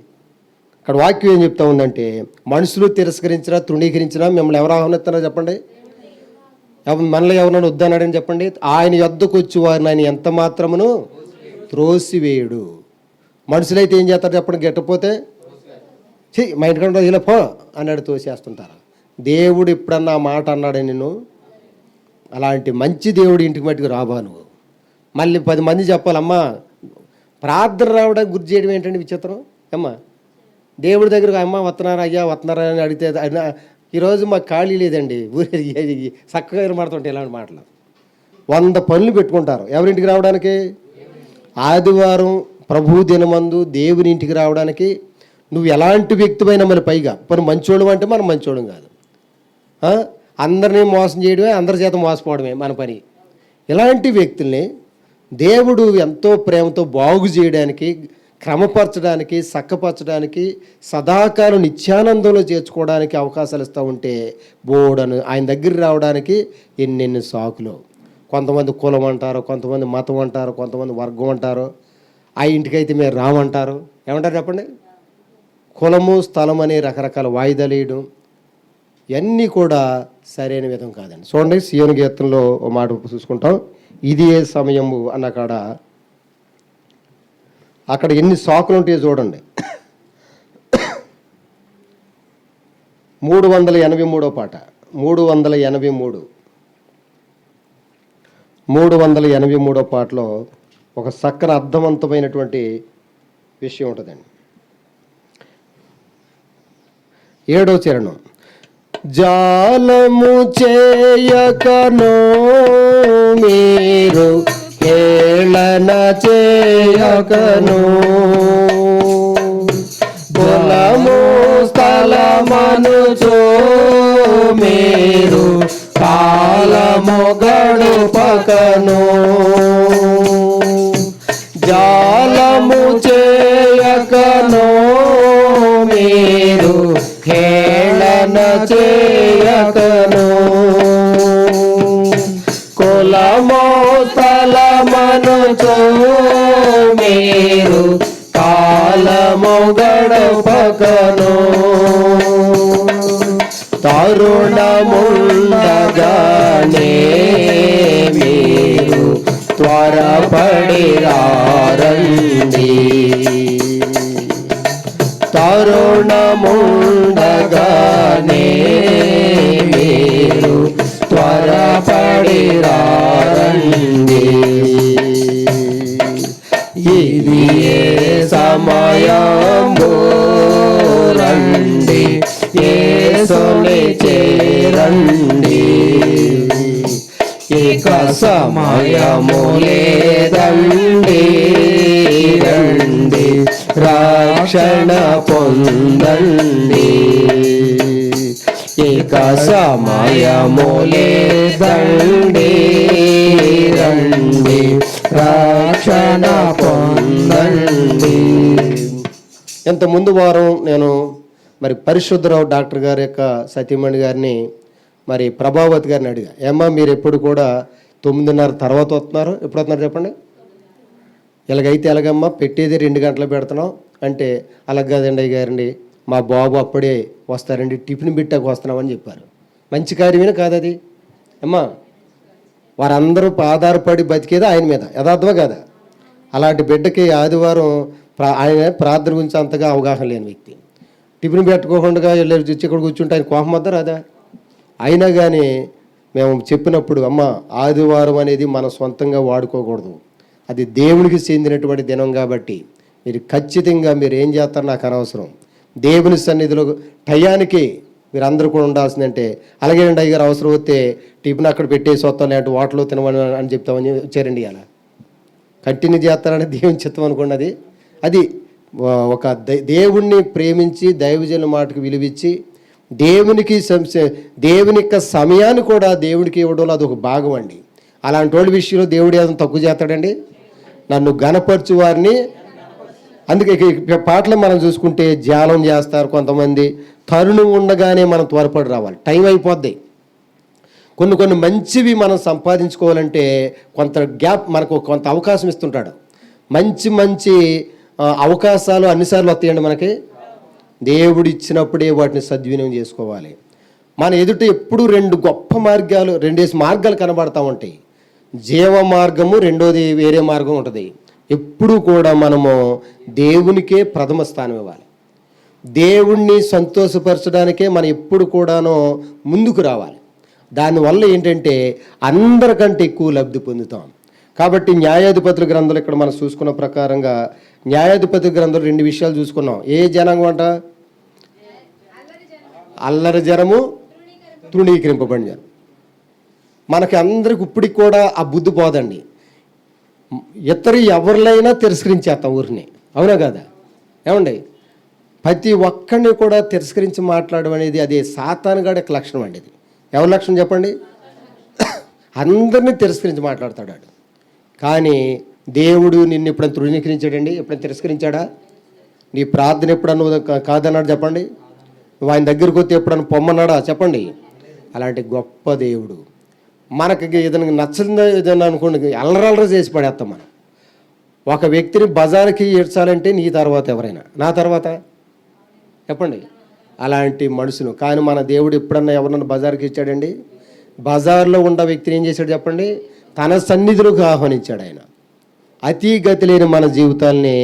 అక్కడ వాక్యం ఏం చెప్తా ఉందంటే, మనుషులు తిరస్కరించినా తృణీకరించినా మిమ్మల్ని ఎవరు ఆహ్వానిస్తున్నారో చెప్పండి? మనలో ఎవరైనా వద్దన్నాడని చెప్పండి? ఆయన యొద్దకు వచ్చి వారిని ఆయన ఎంత మాత్రమును త్రోసివేయుడు. మనుషులైతే ఏం చేస్తారు చెప్పండి? గెట్టపోతే మా ఇంటికంటే ఇలా పో అన్నాడు, తోసేస్తుంటారు. దేవుడు ఎప్పుడన్నా ఆ మాట అన్నాడే నిన్ను? అలాంటి మంచి దేవుడు ఇంటికి మట్టుకు రాబా నువ్వు. మళ్ళీ 10 మంది చెప్పాలమ్మా. ప్రార్థన రావడానికి గుర్తు చేయడం ఏంటంటే విచిత్రం. అమ్మా దేవుడి దగ్గరకు అమ్మ వస్తున్నారా అయ్యా వస్తున్నారా అని అడిగితే ఈరోజు మాకు ఖాళీ లేదండి ఊరే చక్కగా మాడుతుంటే ఇలాంటి మాటలు 100 పనులు పెట్టుకుంటారు ఎవరింటికి రావడానికి. ఆదివారం ప్రభు దినమందు దేవుని ఇంటికి రావడానికి నువ్వు ఎలాంటి వ్యక్తివైనా మళ్ళీ పైగా పని మంచోడు అంటే మనం మంచోడు కాదు. అందరినీ మోసం చేయడమే, అందరి చేత మోసపోవడమే మన పని. ఇలాంటి వ్యక్తుల్ని దేవుడు ఎంతో ప్రేమతో బాగు చేయడానికి, క్రమపరచడానికి, చక్కపరచడానికి, సదాకాలం నిత్యానందంలో చేర్చుకోవడానికి అవకాశాలు ఇస్తూ ఉంటే బోడను ఆయన దగ్గర రావడానికి ఎన్నెన్ని సాకులు. కొంతమంది కులం అంటారు, కొంతమంది మతం అంటారు, కొంతమంది వర్గం అంటారు. ఆ ఇంటికైతే మీరు రామంటారు. ఏమంటారు చెప్పండి? కులము స్థలం అనే రకరకాల వాయిదాలు వేయడం ఇవన్నీ కూడా సరైన విధం కాదండి. చూడండి, సీయోను గీతంలో ఓ మాట చూసుకుంటాం. ఇది ఏ సమయము అన్న కాడ అక్కడ ఎన్ని సాకులు ఉంటాయో చూడండి. 383వ పాట. 383వ పాటలో ఒక చక్కని అర్థవంతమైనటువంటి విషయం ఉంటుందండి. 7వ చరణం. జాలము చేయకనో మీరు హేళన చేయకను, కులము స్థలమనుచో మీరు కాలము గడుపకను. జాలము చేయకనో మీరు హేళన చేయకను, కులము స్థలమనుచో మీరు కాలము గడపకను. తరుణముండగానే మీరు త్వరపడి రండి, తరుణముండగానే మీరు త్వరపడి రండి. ఇది ఏ సమయము రండి, యేసుని చేరండి. ఇక సమయము లేదండి, రండి రక్షణ పొందండి. ఇక సమయము లేదండి, రండి రక్షణ పొందండి. ఇంత ముందు వారం నేను మరి పరిశుద్ధరావు డాక్టర్ గారి యొక్క సతీమణి గారిని మరి ప్రభావతి గారిని అడిగా, ఏమ్మా మీరు ఎప్పుడు కూడా 9:30 తర్వాత వస్తున్నారు, ఎప్పుడు వస్తున్నారు చెప్పండి? ఇలాగైతే ఎలాగమ్మా పెట్టేది 2 గంటలు పెడుతున్నాం అంటే, అలాగ కాదండి అయ్య గారండి, మా బాబు అప్పుడే వస్తారండి, టిఫిన్ పెట్టాక వస్తున్నామని చెప్పారు. మంచి కార్యమేనా కాదు అది? అమ్మా, వారందరూ ఆధారపడి బతికేది ఆయన మీద, యథార్థమా కాదా? అలాంటి బిడ్డకి ఆదివారం ఆయన ప్రార్థన గురించి అంతగా అవగాహన లేని వ్యక్తి టిఫిన్ పెట్టుకోకుండా వెళ్ళి ఇక్కడ కూర్చుంటే ఆయన కోపం వద్దా రాదా? అయినా కానీ మేము చెప్పినప్పుడు, అమ్మ, ఆదివారం అనేది మనం సొంతంగా వాడుకోకూడదు, అది దేవునికి చెందినటువంటి దినం కాబట్టి మీరు ఖచ్చితంగా మీరు ఏం చేస్తారో నాకు అనవసరం, దేవుని సన్నిధిలో టయానికి మీరు అందరూ కూడా ఉండాల్సిందంటే, అలాగే అండి అయ్యారు, అవసరం వస్తే టిఫిన్ అక్కడ పెట్టేసి వస్తాం, లేదంటే హోటల్లో తినమని అని చెప్తామని వచ్చారండి. అలా కంటిన్యూ చేస్తారని దేవుని చిత్తం అనుకున్నది. అది ఒక దేవుణ్ణి ప్రేమించి దైవజనుల మాటకు విలువిచ్చి దేవుని యొక్క సమయాన్ని కూడా దేవుడికి ఇవ్వడంలో అది ఒక భాగం అండి. అలాంటి వాళ్ళ విషయంలో దేవుడు ఏదైనా తక్కువ చేస్తాడండి? నన్ను గణపరచు వారిని. అందుకే పాటలు మనం చూసుకుంటే ధ్యానం చేస్తారు కొంతమంది, తరుణం ఉండగానే మనం త్వరపడి రావాలి, టైం అయిపోద్ది. కొన్ని మంచివి మనం సంపాదించుకోవాలంటే కొంత గ్యాప్, మనకు కొంత అవకాశం ఇస్తుంటాడు. మంచి అవకాశాలు అన్నిసార్లు వస్తాయండి మనకి. దేవుడు ఇచ్చినప్పుడే వాటిని సద్వినియోగం చేసుకోవాలి. మన ఎదుట ఎప్పుడు 2 గొప్ప మార్గాలు, 2 మార్గాలు కనబడతా ఉంటాయి. జీవ మార్గము, రెండోది వేరే మార్గం ఉంటుంది. ఎప్పుడు కూడా మనము దేవునికే ప్రథమ స్థానం ఇవ్వాలి. దేవుణ్ణి సంతోషపరచడానికే మనం ఎప్పుడు కూడాను ముందుకు రావాలి. దానివల్ల ఏంటంటే అందరికంటే ఎక్కువ లబ్ధి పొందుతాం. కాబట్టి న్యాయాధిపతుల గ్రంథాలు ఇక్కడ మనం చూసుకున్న ప్రకారంగా న్యాయాధిపతుల గ్రంథాలు 2 విషయాలు చూసుకున్నాం. ఏ జనాంగం అంట? అల్లరి జనము, తృణీకరింపబడిన జనం. మనకి అందరికి ఇప్పటికి కూడా ఆ బుద్ధి పోదండి. ఎవరినైనా తిరస్కరించేస్తాం ఊరిని, అవునా కదా? ఏమండి, ప్రతి ఒక్కరిని కూడా తిరస్కరించి మాట్లాడడం అనేది అది సాతానుగాడి లక్షణం అండి. ఇది ఎవరి లక్షణం చెప్పండి? అందరినీ తిరస్కరించి మాట్లాడతాడు. కానీ దేవుడు నిన్ను ఎప్పుడైనా తృణీకరించాడండి? ఎప్పుడైనా తిరస్కరించాడా? నీ ప్రార్థన ఎప్పుడన్నా కాదన్నాడు చెప్పండి? నువ్వు ఆయన దగ్గరికి వస్తే ఎప్పుడన్నా పొమ్మన్నాడా చెప్పండి? అలాంటి గొప్ప దేవుడు. మనకి ఏదైనా నచ్చిందో ఏదైనా అనుకోండి, అల్లరల్లర చేసి పడేస్తాం మనం. ఒక వ్యక్తిని బజార్కి ఏడ్చాలంటే నీ తర్వాత ఎవరైనా, నా తర్వాత చెప్పండి? అలాంటి మనుషులు. కానీ మన దేవుడు ఎప్పుడన్నా ఎవరన్నా బజార్కి ఇచ్చాడండి? బజార్లో ఉన్న వ్యక్తిని ఏం చేశాడు చెప్పండి? తన సన్నిధిలోకి ఆహ్వానించాడు. ఆయన అతీగతి లేని మన జీవితాల్ని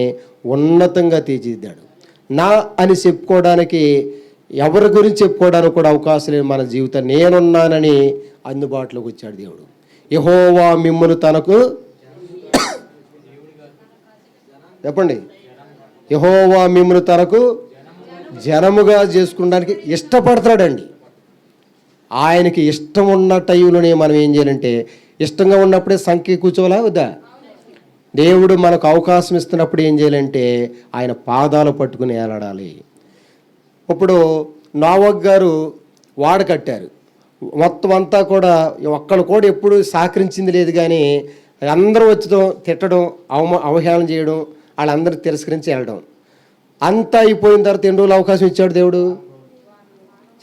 ఉన్నతంగా తీర్చిదిద్దాడు. నా అని చెప్పుకోవడానికి, ఎవరి గురించి చెప్పుకోవడానికి కూడా అవకాశం లేని మన జీవితం నేనున్నానని అందుబాటులోకి వచ్చాడు దేవుడు. యెహోవా మిమ్మును తనకు చెప్పండి, యెహోవా మిమ్మును తనకు జనముగా చేసుకోవడానికి ఇష్టపడతాడండి. ఆయనకి ఇష్టం ఉన్న టైంలోనే మనం ఏం చేయాలంటే, ఇష్టంగా ఉన్నప్పుడే సంఖ్య కూర్చోవాలా వద్దా? దేవుడు మనకు అవకాశం ఇస్తున్నప్పుడు ఏం చేయాలంటే ఆయన పాదాలు పట్టుకుని ఏలాడాలి. ఇప్పుడు నోవహు గారు వాడ కట్టారు, మొత్తం అంతా కూడా ఒక్కళ్ళు కూడా ఎప్పుడు సహకరించింది లేదు. కానీ అందరూ వచ్చడం, తిట్టడం, అవహేళన చేయడం, వాళ్ళందరూ తిరస్కరించి వెళ్ళడం అంతా అయిపోయిన తర్వాత 2 రోజులు అవకాశం ఇచ్చాడు దేవుడు.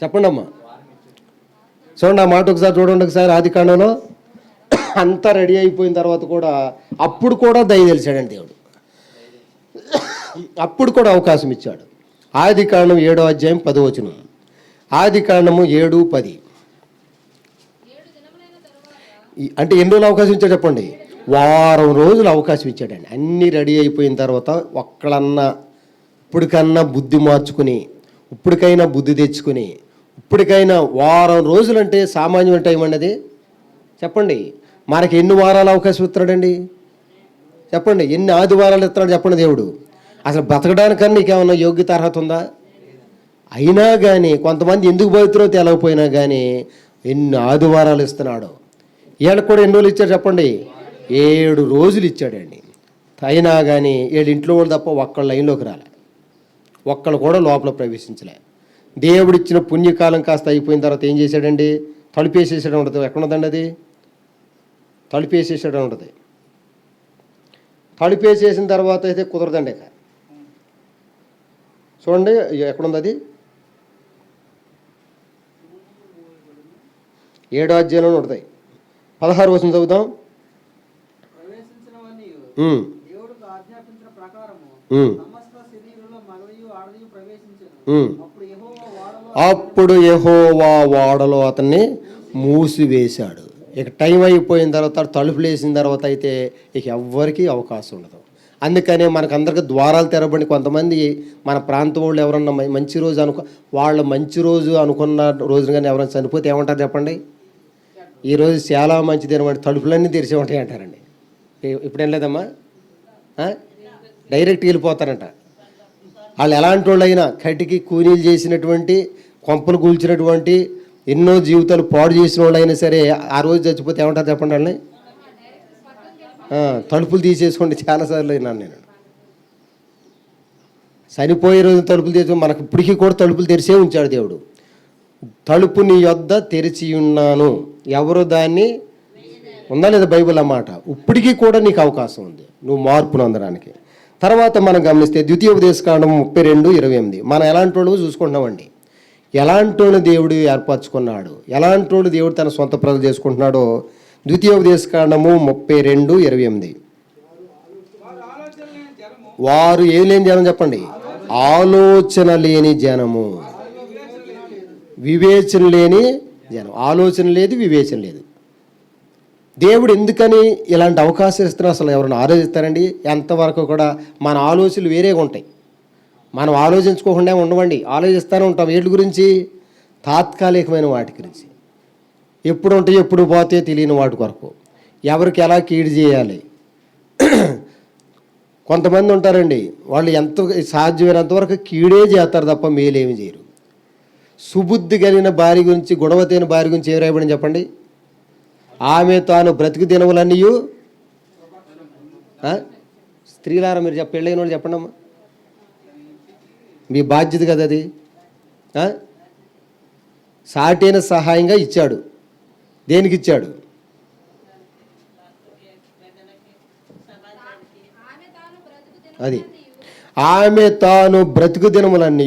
చెప్పండి అమ్మా, చూడండి ఆ మాట ఒకసారి చూడండి. ఒకసారి ఆదికాండంలో అంతా రెడీ అయిపోయిన తర్వాత కూడా అప్పుడు కూడా దయ తెలిసాడండి దేవుడు. అప్పుడు కూడా అవకాశం ఇచ్చాడు. ఆదికాండం 7వ అధ్యాయం 10వ వచనం. ఆదికాండము 7:10. అంటే ఎన్ని రోజులు అవకాశం ఇచ్చాడు చెప్పండి? వారం రోజులు అవకాశం ఇచ్చాడండి. అన్నీ రెడీ అయిపోయిన తర్వాత ఒక్కళ్ళన్నా ఇప్పటికన్నా బుద్ధి మార్చుకుని, ఇప్పటికైనా బుద్ధి తెచ్చుకుని, ఇప్పటికైనా వారం రోజులు అంటే సామాన్యమైన టైం అండి అది. చెప్పండి, మనకి ఎన్ని వారాలు అవకాశం ఇస్తున్నాడండి? చెప్పండి, ఎన్ని ఆదివారాలు ఇస్తున్నాడు చెప్పండి దేవుడు? అసలు బ్రతకడానికన్నా నీకేమన్నా యోగ్యత అర్హత ఉందా? అయినా కానీ కొంతమంది ఎందుకు బతుకుతారో తెలవపోయినా కానీ ఎన్ని ఆదివారాలు ఇస్తున్నాడు. వీళ్ళకి కూడా ఎన్ని రోజులు ఇచ్చాడు చెప్పండి? 7 రోజులు ఇచ్చాడండి. అయినా కానీ వీళ్ళు ఇంట్లో వాళ్ళు తప్ప ఒక్కళ్ళ లైన్లోకి రాలే, ఒక్కళ్ళు కూడా లోపల ప్రవేశించలే. దేవుడిచ్చిన పుణ్యకాలం కాస్త అయిపోయిన తర్వాత ఏం చేశాడండి? తలుపేసేసాడు ఉంటుంది. ఎక్కడ ఉంటుందండి అది? తలుపేసేసాడు ఉంటుంది. తలుపేసేసిన తర్వాత అయితే కుదరదండి. చూడండి ఎక్కడుంది అది? 7వ అధ్యాయంలో ఉంటుంది. 16వ వచనం చదువుదాం. ఆజ్ఞాపించిన ప్రకారము ఉమ్, సమస్త శరీరంలో మగయు ఆడయు ప్రవేశించెను. ఉమ్. అప్పుడు యెహోవా వాడలో అప్పుడు యెహోవా ఓడలో అతన్ని మూసివేశాడు. ఇక టైం అయిపోయిన తర్వాత తలుపులు వేసిన తర్వాత అయితే ఇక ఎవ్వరికీ అవకాశం ఉండదు. అందుకనే మనకందరికి ద్వారాలు తెరబడి కొంతమంది మన ప్రాంతం వాళ్ళు ఎవరన్నా మంచి రోజు వాళ్ళ మంచి రోజు అనుకున్న రోజు కానీ ఎవరైనా చనిపోతే ఏమంటారు చెప్పండి? ఈరోజు చాలా మంచిది అనమాట, తలుపులన్నీ తెరిచి ఉంటాయి అంటారండి. ఇప్పుడేం లేదమ్మా, డైరెక్ట్ వెళ్ళిపోతారంట. వాళ్ళు ఎలాంటి వాళ్ళు అయినా కటికి కూలీలు చేసినటువంటి, కొంపలు కూల్చినటువంటి, ఎన్నో జీవితాలు పాడు చేసిన వాళ్ళు అయినా సరే ఆ రోజు చచ్చిపోతే ఏమంటారు చెప్పండి వాళ్ళని? తలుపులు తీసేసుకోండి. చాలాసార్లు అయినాను నేను. చనిపోయే రోజు తలుపులు తెరిచి, మనకు ఇప్పటికీ కూడా తలుపులు తెరిచే ఉంచాడు దేవుడు. తలుపు నీ యొద్ద తెరిచి ఉన్నాను, ఎవరు దాన్ని ఉందా లేదా బైబిల్ అన్నమాట. ఇప్పటికీ కూడా నీకు అవకాశం ఉంది నువ్వు మార్పును అందడానికి. తర్వాత మనం గమనిస్తే ద్వితీయోపదేశకాండం 32:28 మనం ఎలాంటి వాళ్ళు చూసుకుంటున్నామండి. ఎలాంటి వాళ్ళు దేవుడు ఏర్పరచుకున్నాడు, ఎలాంటి వాళ్ళు దేవుడు తన సొంత ప్రజలు చేసుకుంటున్నాడో. ద్వితీయోపదేశకాండము 32:28 వారు ఏం లేని జనం చెప్పండి? ఆలోచన లేని జనము, వివేచన లేని జనం. ఆలోచన లేదు, వివేచన లేదు. దేవుడు ఎందుకని ఇలాంటి అవకాశం ఇస్తున్నా అసలు ఎవరైనా ఆలోచిస్తారండి? ఎంతవరకు కూడా మన ఆలోచనలు వేరేగా ఉంటాయి. మనం ఆలోచించుకోకుండా ఉండవండి, ఆలోచిస్తూనే ఉంటాం. వీటి గురించి తాత్కాలికమైన వాటి గురించి, ఎప్పుడు ఉంటాయి ఎప్పుడు పోతే తెలియని వాటి కొరకు, ఎవరికి ఎలా కీడు చేయాలి. కొంతమంది ఉంటారండి, వాళ్ళు ఎంత సాధ్యమైనంత వరకు కీడే చేస్తారు తప్ప మేలేమి చేయరు. సుబుద్ధి కలిగిన భార్య గురించి, గుణవతైన భార్య గురించి ఏం రాయబడింది చెప్పండి? ఆమె తాను బ్రతుకు దినములన్నీ, స్త్రీలారా మీరు పెళ్ళైన వాళ్ళు చెప్పండి అమ్మా, మీ బాధ్యత కదా అది. సాటైన సహాయంగా ఇచ్చాడు. దేనికి ఇచ్చాడు? అది ఆమె తాను బ్రతుకు దినములన్నీ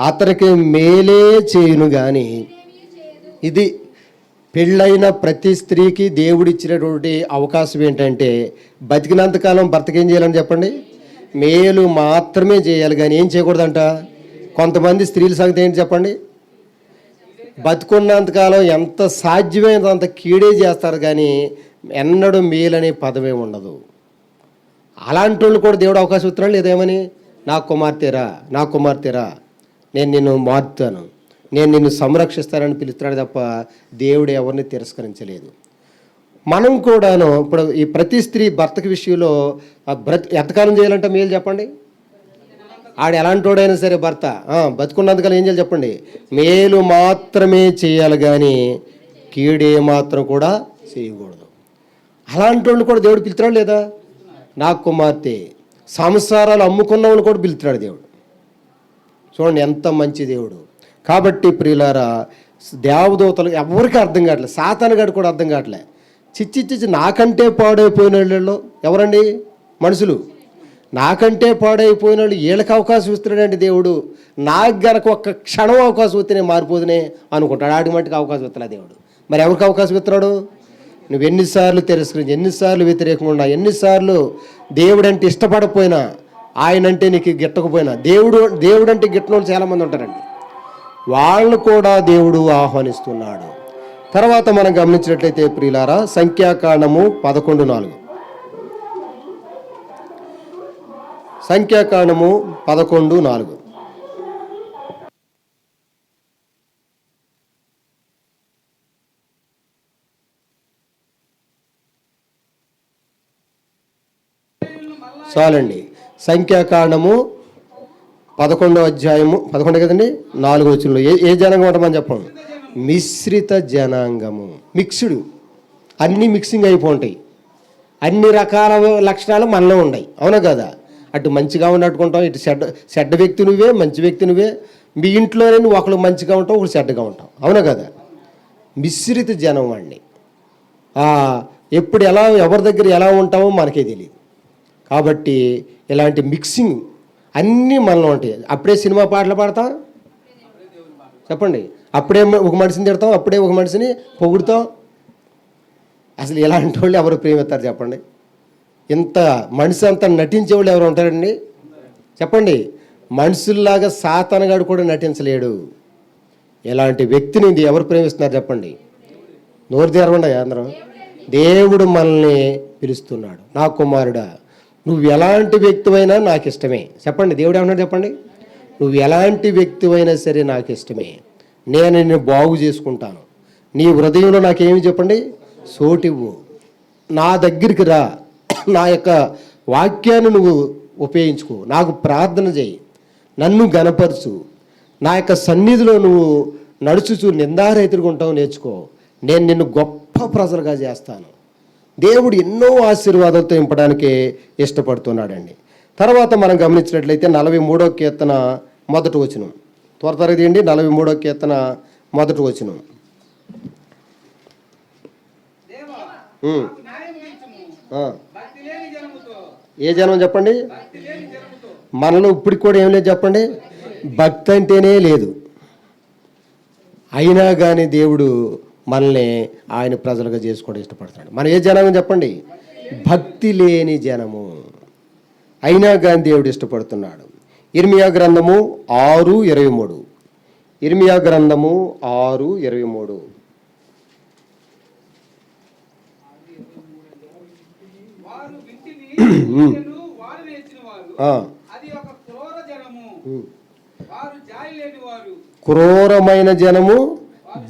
అతనికి మేలే చేయును కానీ. ఇది పెళ్ళైన ప్రతి స్త్రీకి దేవుడు ఇచ్చినటువంటి అవకాశం ఏంటంటే, బతికినంతకాలం భర్తకి ఏం చేయాలని చెప్పండి? మేలు మాత్రమే చేయాలి కానీ ఏం చేయకూడదంట. కొంతమంది స్త్రీల సంగతి ఏంటి చెప్పండి? బతుకున్నంతకాలం ఎంత సాధ్యమైనంత కీడే చేస్తారు కానీ ఎన్నడూ మేలనే పదమే ఉండదు. అలాంటి వాళ్ళు కూడా దేవుడు అవకాశం ఇస్తున్నాడు లేదేమని? నా కుమార్తెరా, నా కుమార్తెరా, నేను నిన్ను మారుతాను, నేను నిన్ను సంరక్షిస్తానని పిలుస్తున్నాడు తప్ప దేవుడు ఎవరిని తిరస్కరించలేదు. మనం కూడాను ఇప్పుడు ఈ ప్రతి స్త్రీ భర్తకి విషయంలో ఎంతకాలం చేయాలంటే మేలు చెప్పండి? ఆడు ఎలాంటి వాడైనా సరే భర్త బతుకున్నంతకాలం ఏం చేయాలి చెప్పండి? మేలు మాత్రమే చేయాలి కానీ కీడే మాత్రం కూడా చేయకూడదు. అలాంటి వాళ్ళు కూడా దేవుడు పిలుస్తున్నాడు లేదా? నా కుమార్తె, సంసారాలు అమ్ముకున్న వాళ్ళు కూడా పిలుస్తున్నాడు దేవుడు. చూడండి ఎంత మంచి దేవుడు. కాబట్టి ప్రియులారా, దేవదూతలు ఎవరికి అర్థం కావట్లేదు, సాతానుగాడు కూడా అర్థం కావట్లే. చిచ్చి నాకంటే పాడైపోయిన వాళ్ళు ఎవరండి? మనుషులు. నాకంటే పాడైపోయిన వాళ్ళు వీళ్ళకి అవకాశం ఇస్తున్నాడండి దేవుడు. నాకు గనక ఒక్క క్షణం అవకాశం వస్తే నేను మారిపోదునే అనుకుంటాడు. ఆడి మట్టుకు అవకాశం ఇస్తున్నా దేవుడు. మరి ఎవరికి అవకాశం ఇస్తున్నాడు? నువ్వు ఎన్నిసార్లు తిరస్కరించి, ఎన్నిసార్లు వ్యతిరేకంగా, ఎన్నిసార్లు దేవుడంటే ఇష్టపడకపోయినా, ఆయనంటే నీకు గిట్టకపోయినా, దేవుడంటే గిట్టని వాళ్ళు చాలామంది ఉంటారండి. వాళ్ళు కూడా దేవుడు ఆహ్వానిస్తున్నాడు. తర్వాత మనం గమనించినట్లయితే ప్రియులారా, సంఖ్యాకాండము 11:4 సంఖ్యాకాండము 11:4 చాలండి. సంఖ్యాకాండము 11వ అధ్యాయము 11 కదండి, 4వ వచనంలో ఏ జనాంగం ఉంటామని చెప్పండి? మిశ్రిత జనాంగము. మిక్స్డ్, అన్నీ మిక్సింగ్ అయిపోతాయి. అన్ని రకాల లక్షణాలు మనలో ఉన్నాయి, అవునా కదా? అటు మంచిగా ఉన్నట్టుకుంటాం, ఇటు చెడ్డ వ్యక్తి నువ్వే, మంచి వ్యక్తి నువ్వే. మీ ఇంట్లోనే నువ్వు ఒకళ్ళు మంచిగా ఉంటావు, ఒకళ్ళు చెడ్డగా ఉంటావు, అవునా కదా? మిశ్రిత జనం అండి. ఎప్పుడు ఎవరి దగ్గర ఎలా ఉంటామో మనకే తెలియదు. కాబట్టి ఇలాంటి మిక్సింగ్ అన్నీ మనలో ఉంటాయి. అప్పుడే సినిమా పాటలు పాడతాం చెప్పండి, అప్పుడే ఒక మనిషిని తిడతాం, అప్పుడే ఒక మనిషిని పొగుడుతాం. అసలు ఇలాంటి వాళ్ళు ఎవరు ప్రేమిస్తారు చెప్పండి? ఇంత మనిషి అంతా నటించేవాళ్ళు ఎవరు ఉంటారండి? చెప్పండి. మనుషుల్లాగా సాతానుగాడు కూడా నటించలేడు. ఇలాంటి వ్యక్తిని ఎవరు ప్రేమిస్తున్నారు చెప్పండి? నోరు తెరవండి అందరం. దేవుడు మనల్ని పిలుస్తున్నాడు. నా కుమారుడా, నువ్వు ఎలాంటి వ్యక్తివైనా నాకు ఇష్టమే. చెప్పండి, దేవుడు ఏమన్నాడు చెప్పండి? నువ్వు ఎలాంటి వ్యక్తివైనా సరే నాకు ఇష్టమే, నేను నిన్ను బాగు చేసుకుంటాను. నీ హృదయంలో నాకేమి చెప్పండి? సోటివ్వు, నా దగ్గరికి రా, నా యొక్క వాక్యాన్ని నువ్వు ఉపయోగించుకో, నాకు ప్రార్థన చేయి, నన్ను గనపరచు, నా యొక్క సన్నిధిలో నువ్వు నడుచుచు నిందారహితుడిగా ఉంటావు నేర్చుకో, నేను నిన్ను గొప్ప ప్రజలుగా చేస్తాను. దేవుడు ఎన్నో ఆశీర్వాదాలతో ఇంపడానికి ఇష్టపడుతున్నాడండి. తర్వాత మనం గమనించినట్లయితే 43వ కీర్తన మొదటి వచనం, త్వర తీయండి. 43వ కీర్తన మొదటి వచనం. దేవా, ఉమ్. నాకు న్యాయం తీర్చుము. ఆ. భక్తి లేని జనముతో, ఏ జనం చెప్పండి? భక్తి లేని జనముతో. మనలో ఇప్పటికి కూడా ఏం లేదు చెప్పండి? భక్తి అంటేనే లేదు. అయినా కానీ దేవుడు మనల్ని ఆయన ప్రజలుగా చేసుకోవడం ఇష్టపడతాడు. మనం ఏ జనాంగం చెప్పండి? భక్తి లేని జనము. అయినా కానీ దేవుడు ఇష్టపడుతున్నాడు. ఇర్మియా గ్రంథము 6:23. ఇర్మియా గ్రంథము 6:23. వారు వింటిని వారు నేర్చిన వారు, అది ఒక క్రూర జనము, వారు జాలి లేని వారు. క్రూరమైన జనము,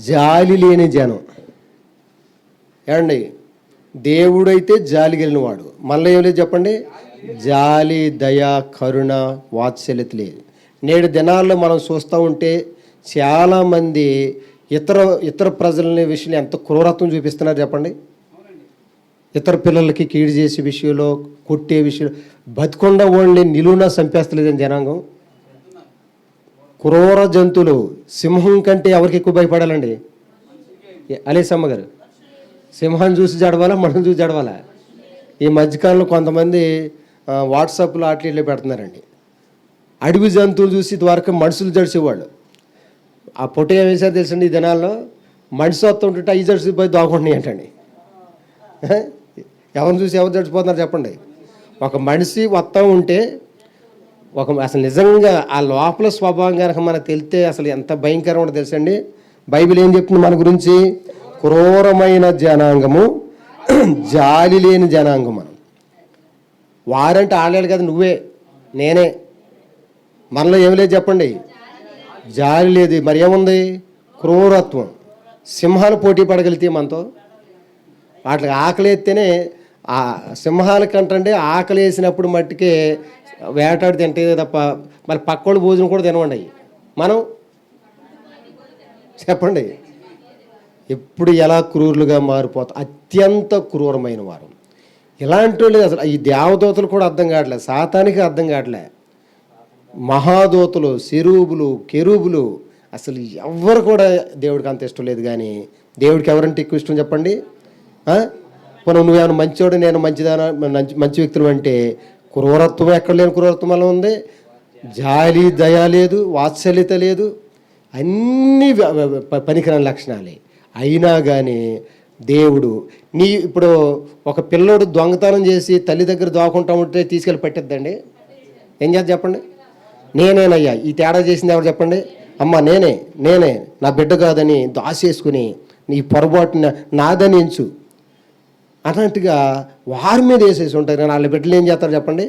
జాలి లేని జనం. ఏమండి, దేవుడైతే జాలి కలిగినవాడు. మళ్ళీ ఏం లేదు చెప్పండి? జాలి, దయ, కరుణ, వాత్సల్యత లేదు. నేడు దినాల్లో మనం చూస్తూ ఉంటే చాలామంది ఇతర ప్రజల విషయంలో ఎంత క్రూరత్వం చూపిస్తున్నారు చెప్పండి? ఇతర పిల్లలకి కీడు చేసే విషయంలో, కొట్టే విషయంలో, బతికొండ ఓన్లీ నిలువున చంపేస్తలేదని జనాంగం. క్రూర జంతువులు, సింహం కంటే ఎవరికి ఎక్కువ భయపడాలండి? అలేసమ్మ గారు, సింహాన్ని చూసి జడవాలా, మనం చూసి జడవాలా? ఈ మధ్యకాలంలో కొంతమంది వాట్సాప్లో ఆటలు పెడుతున్నారండి. అడవి జంతువులు చూసి ఇదివరకు మనుషులు జడిసేవాళ్ళు. ఆ పొట్ట ఏం వేసారు తెలుసండి? ఈ దినాల్లో మనిషి వస్తుంటుంటే అవి జడిసి పోయి దాక్కుంటున్నాయి అంటండి. ఎవరిని చూసి ఎవరు జడిచిపోతున్నారు చెప్పండి? ఒక మనిషి వస్తూ ఉంటే అసలు నిజంగా ఆ లోపల స్వభావం కనుక మనకు తెలితే అసలు ఎంత భయంకరం ఉంటుందో తెలుసండి. బైబిల్ ఏం చెప్తుంది మన గురించి? క్రూరమైన జనాంగము, జాలి లేని జనాంగం. మనం వారంటే ఆడలేడు కదా, నువ్వే నేనే. మనలో ఏమి లేదు చెప్పండి? జాలి లేదు. మరి ఏముంది? క్రూరత్వం. సింహాలు పోటీ పడగలిగితే మనతో, వాటికి ఆకలి ఎత్తేనే ఆ సింహాల కంటే ఆకలి వేసినప్పుడు మట్టుకే వేటాడి తింటే తప్ప మరి పక్కోళ్ళు భోజనం కూడా తినవండి. మనం చెప్పండి, ఎప్పుడు ఎలా క్రూరులుగా మారిపోతాం. అత్యంత క్రూరమైన వారు. ఇలాంటి వాళ్ళు అసలు ఈ దేవదూతలు కూడా అర్థం కావట్లేదు, సాతానికి అర్థం కావట్లే. మహాదూతలు, శెరూబులు, కెరూబులు, అసలు ఎవరు కూడా దేవుడికి అంత ఇష్టం లేదు. కానీ దేవుడికి ఎవరంటే ఎక్కువ ఇష్టం చెప్పండి? మనం నువ్వేమైనా మంచివాడు, నేను మంచిదానా, మంచి వ్యక్తులు అంటే క్రూరత్వం ఎక్కడ లేని క్రూరత్వం అలా ఉంది. జాలి, దయ లేదు, వాత్సల్యత లేదు, అన్నీ పనికిరాని లక్షణాలే. అయినా కానీ దేవుడు ఇప్పుడు ఒక పిల్లోడు దొంగతనం చేసి తల్లి దగ్గర దోకుంటా ఉంటే తీసుకెళ్ళి పెట్టద్దండి? ఏం చేద్దాం చెప్పండి? నేనేనయ్యా ఈ తేడా చేసింది ఎవరు చెప్పండి? అమ్మ నేనే నా బిడ్డ కాదని దాసేసుకుని నీ పొరపాటున నాదని ఎంచు అన్నట్టుగా వారి మీద వేసేసి ఉంటారు. కానీ వాళ్ళ బిడ్డలు ఏం చేస్తారు చెప్పండి?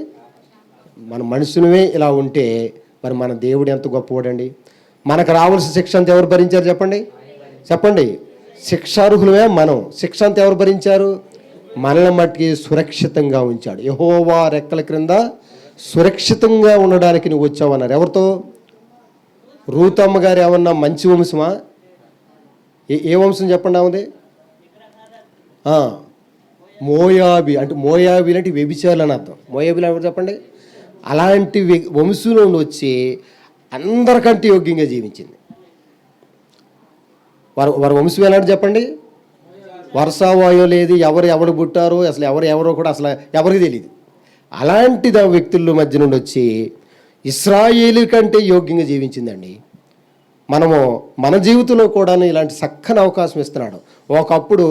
మన మనుషులమే ఇలా ఉంటే మరి మన దేవుడు ఎంత గొప్పవాడండి. మనకు రావాల్సిన శిక్ష అంతా ఎవరు భరించారు చెప్పండి? శిక్షార్హులమే మనం. శిక్ష అంతా ఎవరు భరించారు? మనల్ని మట్టికి సురక్షితంగా ఉంచాడు. యెహోవా రెక్కల క్రింద సురక్షితంగా ఉండడానికి నువ్వు వచ్చావన్నారు. ఎవరితో? రూతమ్మ గారు ఏమన్నా మంచి వంశమా? ఏ వంశం చెప్పండి ఆమెది? మోయాబి. అంటే మోయాబి అంటే వ్యభిచారులు అని అర్థం. మోయాబిలు ఎవరు చెప్పండి? అలాంటి వంశంలో వచ్చి అందరికంటే యోగ్యంగా జీవించింది. వారి వంశం ఎలాంటి చెప్పండి? వర్షావాయు లేదు, ఎవరు పుట్టారో అసలు ఎవరో కూడా అసలు ఎవరికి తెలియదు. అలాంటి వ్యక్తుల మధ్య నుండి వచ్చి ఇశ్రాయేలు కంటే యోగ్యంగా జీవించిందండి. మన జీవితంలో కూడా ఇలాంటి చక్కని అవకాశం ఇస్తున్నాడు. ఒకప్పుడు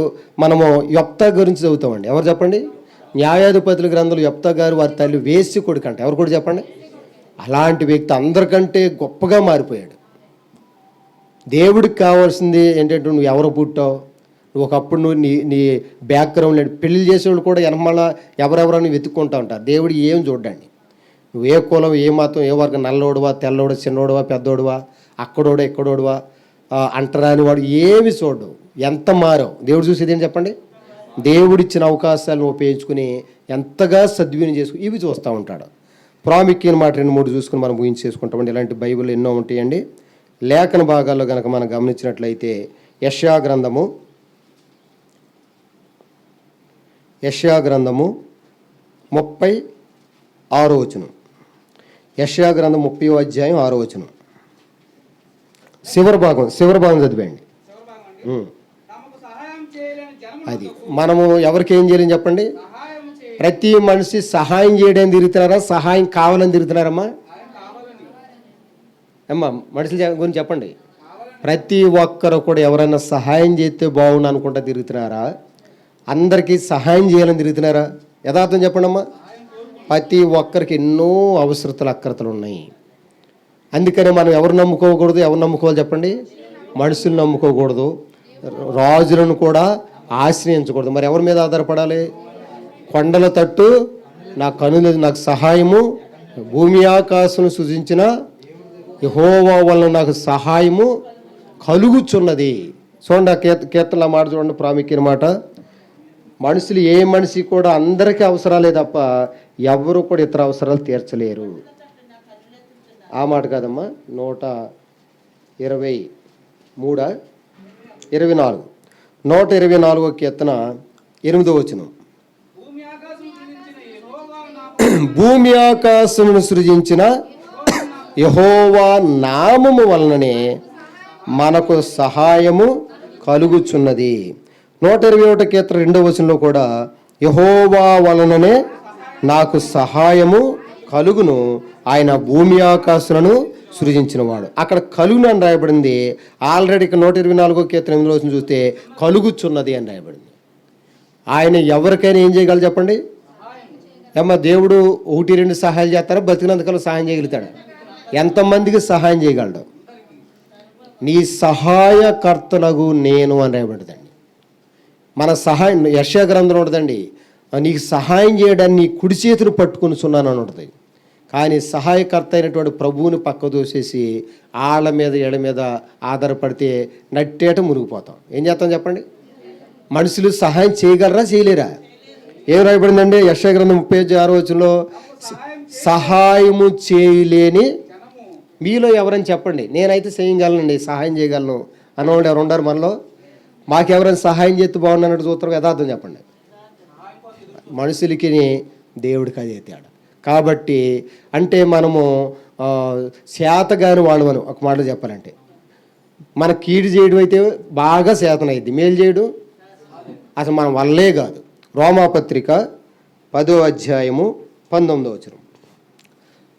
మనము యొప్తా గురించి చదువుతామండి. ఎవరు చెప్పండి? న్యాయాధిపతుల గ్రంథంలో యెఫ్తా గారు వారి తల్లి వేశ్య కొడుకు అంట. ఎవరు కూడా చెప్పండి. అలాంటి వ్యక్తి అందరికంటే గొప్పగా మారిపోయాడు. దేవుడికి కావాల్సింది ఏంటంటే నువ్వు ఎవరు పుట్టావు, నువ్వు ఒకప్పుడు నువ్వు నీ నీ బ్యాక్గ్రౌండ్ లేదు. పెళ్లి చేసేవాళ్ళు కూడా వెనకమల ఎవరెవరని వెతుక్కుంటా ఉంటారు. దేవుడు ఏం చూడ్డండి. నువ్వు ఏ కులం, ఏ మతం, ఏ వర్గం, నల్లోడువా, తెల్లోడు, చిన్నోడువా, పెద్దోడువా, అక్కడోడా, ఇక్కడోడువా, అంటరాని వాడు ఏమి చూడు. ఎంత మారావు దేవుడు చూసేది ఏంటి చెప్పండి. దేవుడిచ్చిన అవకాశాలను ఉపయోగించుకుని ఎంతగా సద్వినియోగం చేసుకుని ఇవి చూస్తూ ఉంటాడు. ప్రాముఖ్యమైన మాట 2-3 చూసుకుని మనం ఊహించేసుకుంటామండి. ఇలాంటి బైబిల్ ఎన్నో ఉంటాయండి. లేఖన భాగాల్లో కనుక మనం గమనించినట్లయితే యెషయా గ్రంథము 36వ వచనం. యెషయా గ్రంథం 30వ అధ్యాయం 6వ వచనం. చివరి భాగం చదివేయండి. తమకు సహాయం చేయలేని జనమునకు అది మనము ఎవరికి ఏం చేయాలని చెప్పండి. సహాయం చేయ ప్రతి మనిషి సహాయం చేయడానికి తిరుగుతున్నారా, సహాయం కావాలని తిరుగుతున్నారమ్మా? సహాయం కావాలని అమ్మా మనుషుల గురించి చెప్పండి. ప్రతి ఒక్కరు కూడా ఎవరైనా సహాయం చేస్తే బాగుండు అనుకుంటా తిరుగుతున్నారా, అందరికీ సహాయం చేయాలని తిరుగుతున్నారా? యథార్థం చెప్పండి అమ్మా. ప్రతి ఒక్కరికి ఎన్నో అక్రతలు ఉన్నాయి. అందుకనే మనం ఎవరు నమ్ముకోకూడదు, ఎవరు నమ్ముకోవాలి చెప్పండి. మనుషులు నమ్ముకోకూడదు, రాజులను కూడా ఆశ్రయించకూడదు. మరి ఎవరి మీద ఆధారపడాలి? కొండల తట్టు నా కనులు నాకు సహాయము, భూమి ఆకాశం సృజించిన యెహోవా వలన నాకు సహాయము కలుగుచున్నది. చూడండి, కీర్తనల మాట చూడండి, ప్రాముఖ్యమైన మాట. మనుషులు ఏ మనిషి కూడా అందరికీ అవసరాలే తప్ప ఎవరు కూడా ఇతర అవసరాలు తీర్చలేరు. ఆ మాట కాదమ్మా. 124 కీర్తన 8వ వచనం. భూమి ఆకాశమును సృజించిన భూమి ఆకాశమును సృజించిన యెహోవా నామము వలననే మనకు సహాయము కలుగుచున్నది. 121 కీర్తన 2వ వచనంలో కూడా యెహోవా వలననే నాకు సహాయము కలుగును, ఆయన భూమి ఆకాశములను సృజించినవాడు. అక్కడ కలుగును అని రాయబడింది. ఆల్రెడీ 124 కీర్తన 8వ వచనం చూస్తే కలుగుచున్నది అని రాయబడింది. ఆయన ఎవరికైనా ఏం చేయగలరు చెప్పండి. ఏమ్మా దేవుడు 1-2 సహాయాలు చేస్తారా? బతికినంతకాలం సహాయం చేయగలుగుతాడు. ఎంతమందికి సహాయం చేయగలడు? నీ సహాయకర్తనగు నేను అని రాయబడిందండి. మన సహాయం యెషయా గ్రంథంలో ఉంటుందండి. నీకు సహాయం చేయడానికి నీ కుడి చేతులు పట్టుకుని సున్నాను అని ఉంటుంది. కానీ సహాయకర్త అయినటువంటి ప్రభువుని పక్క దోసేసి ఆళ్ళ మీద ఎడ మీద ఆధారపడితే నట్టేట మునిగిపోతాం. ఏం చేస్తాం చెప్పండి. మనుషులు సహాయం చేయగలరా, చేయలేరా? ఏం రాయబడిందండి యెషయా గ్రంథం 36వ వచనంలో? సహాయము చేయలేని మీలో ఎవరని చెప్పండి. నేనైతే చేయగలనండి, సహాయం చేయగలను అన్నవాళ్ళు ఎవరు ఉండారు మనలో? మాకెవరైనా సహాయం చేస్తే బాగున్నట్టు చూస్తారు. యథార్థం చెప్పండి. మనుషులకి దేవుడికి అదే తేడా. కాబట్టి అంటే మనము శాతగాని వాళ్ళమని ఒక మాటలో చెప్పాలంటే, మన కీడు చేయడం అయితే బాగా శాతనైద్ది, మేలు చేయడం అసలు మన వల్లే కాదు. రోమాపత్రిక 10వ అధ్యాయము 19వ వచనం.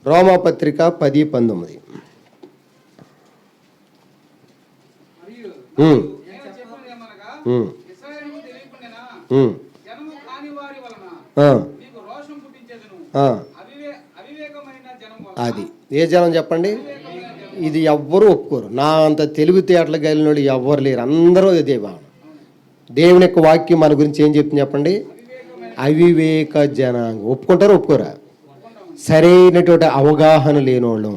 రోమాపత్రిక 10:19. మరియు నేను చెప్పినది ఏమనగా, ఇశ్రాయేలుకు తెలియకుండెనా జనము కాని వారి వలన మీకు రోషం పుట్టించెదను. అవివేకమైన జనము వలన. అది ఏ జనం చెప్పండి. ఇది ఎవ్వరూ ఒప్పుకోరు. నా అంత తెలివితేటలు కలిగిన వాళ్ళు ఎవ్వరు లేరు. అందరూ ఇదే భావన. దేవుని యొక్క వాక్యం మన గురించి ఏం చెప్తుంది చెప్పండి. అవివేక జనాంగం. ఒప్పుకుంటారు, ఒప్పుకోరా? సరైనటువంటి అవగాహన లేనోళ్ళం.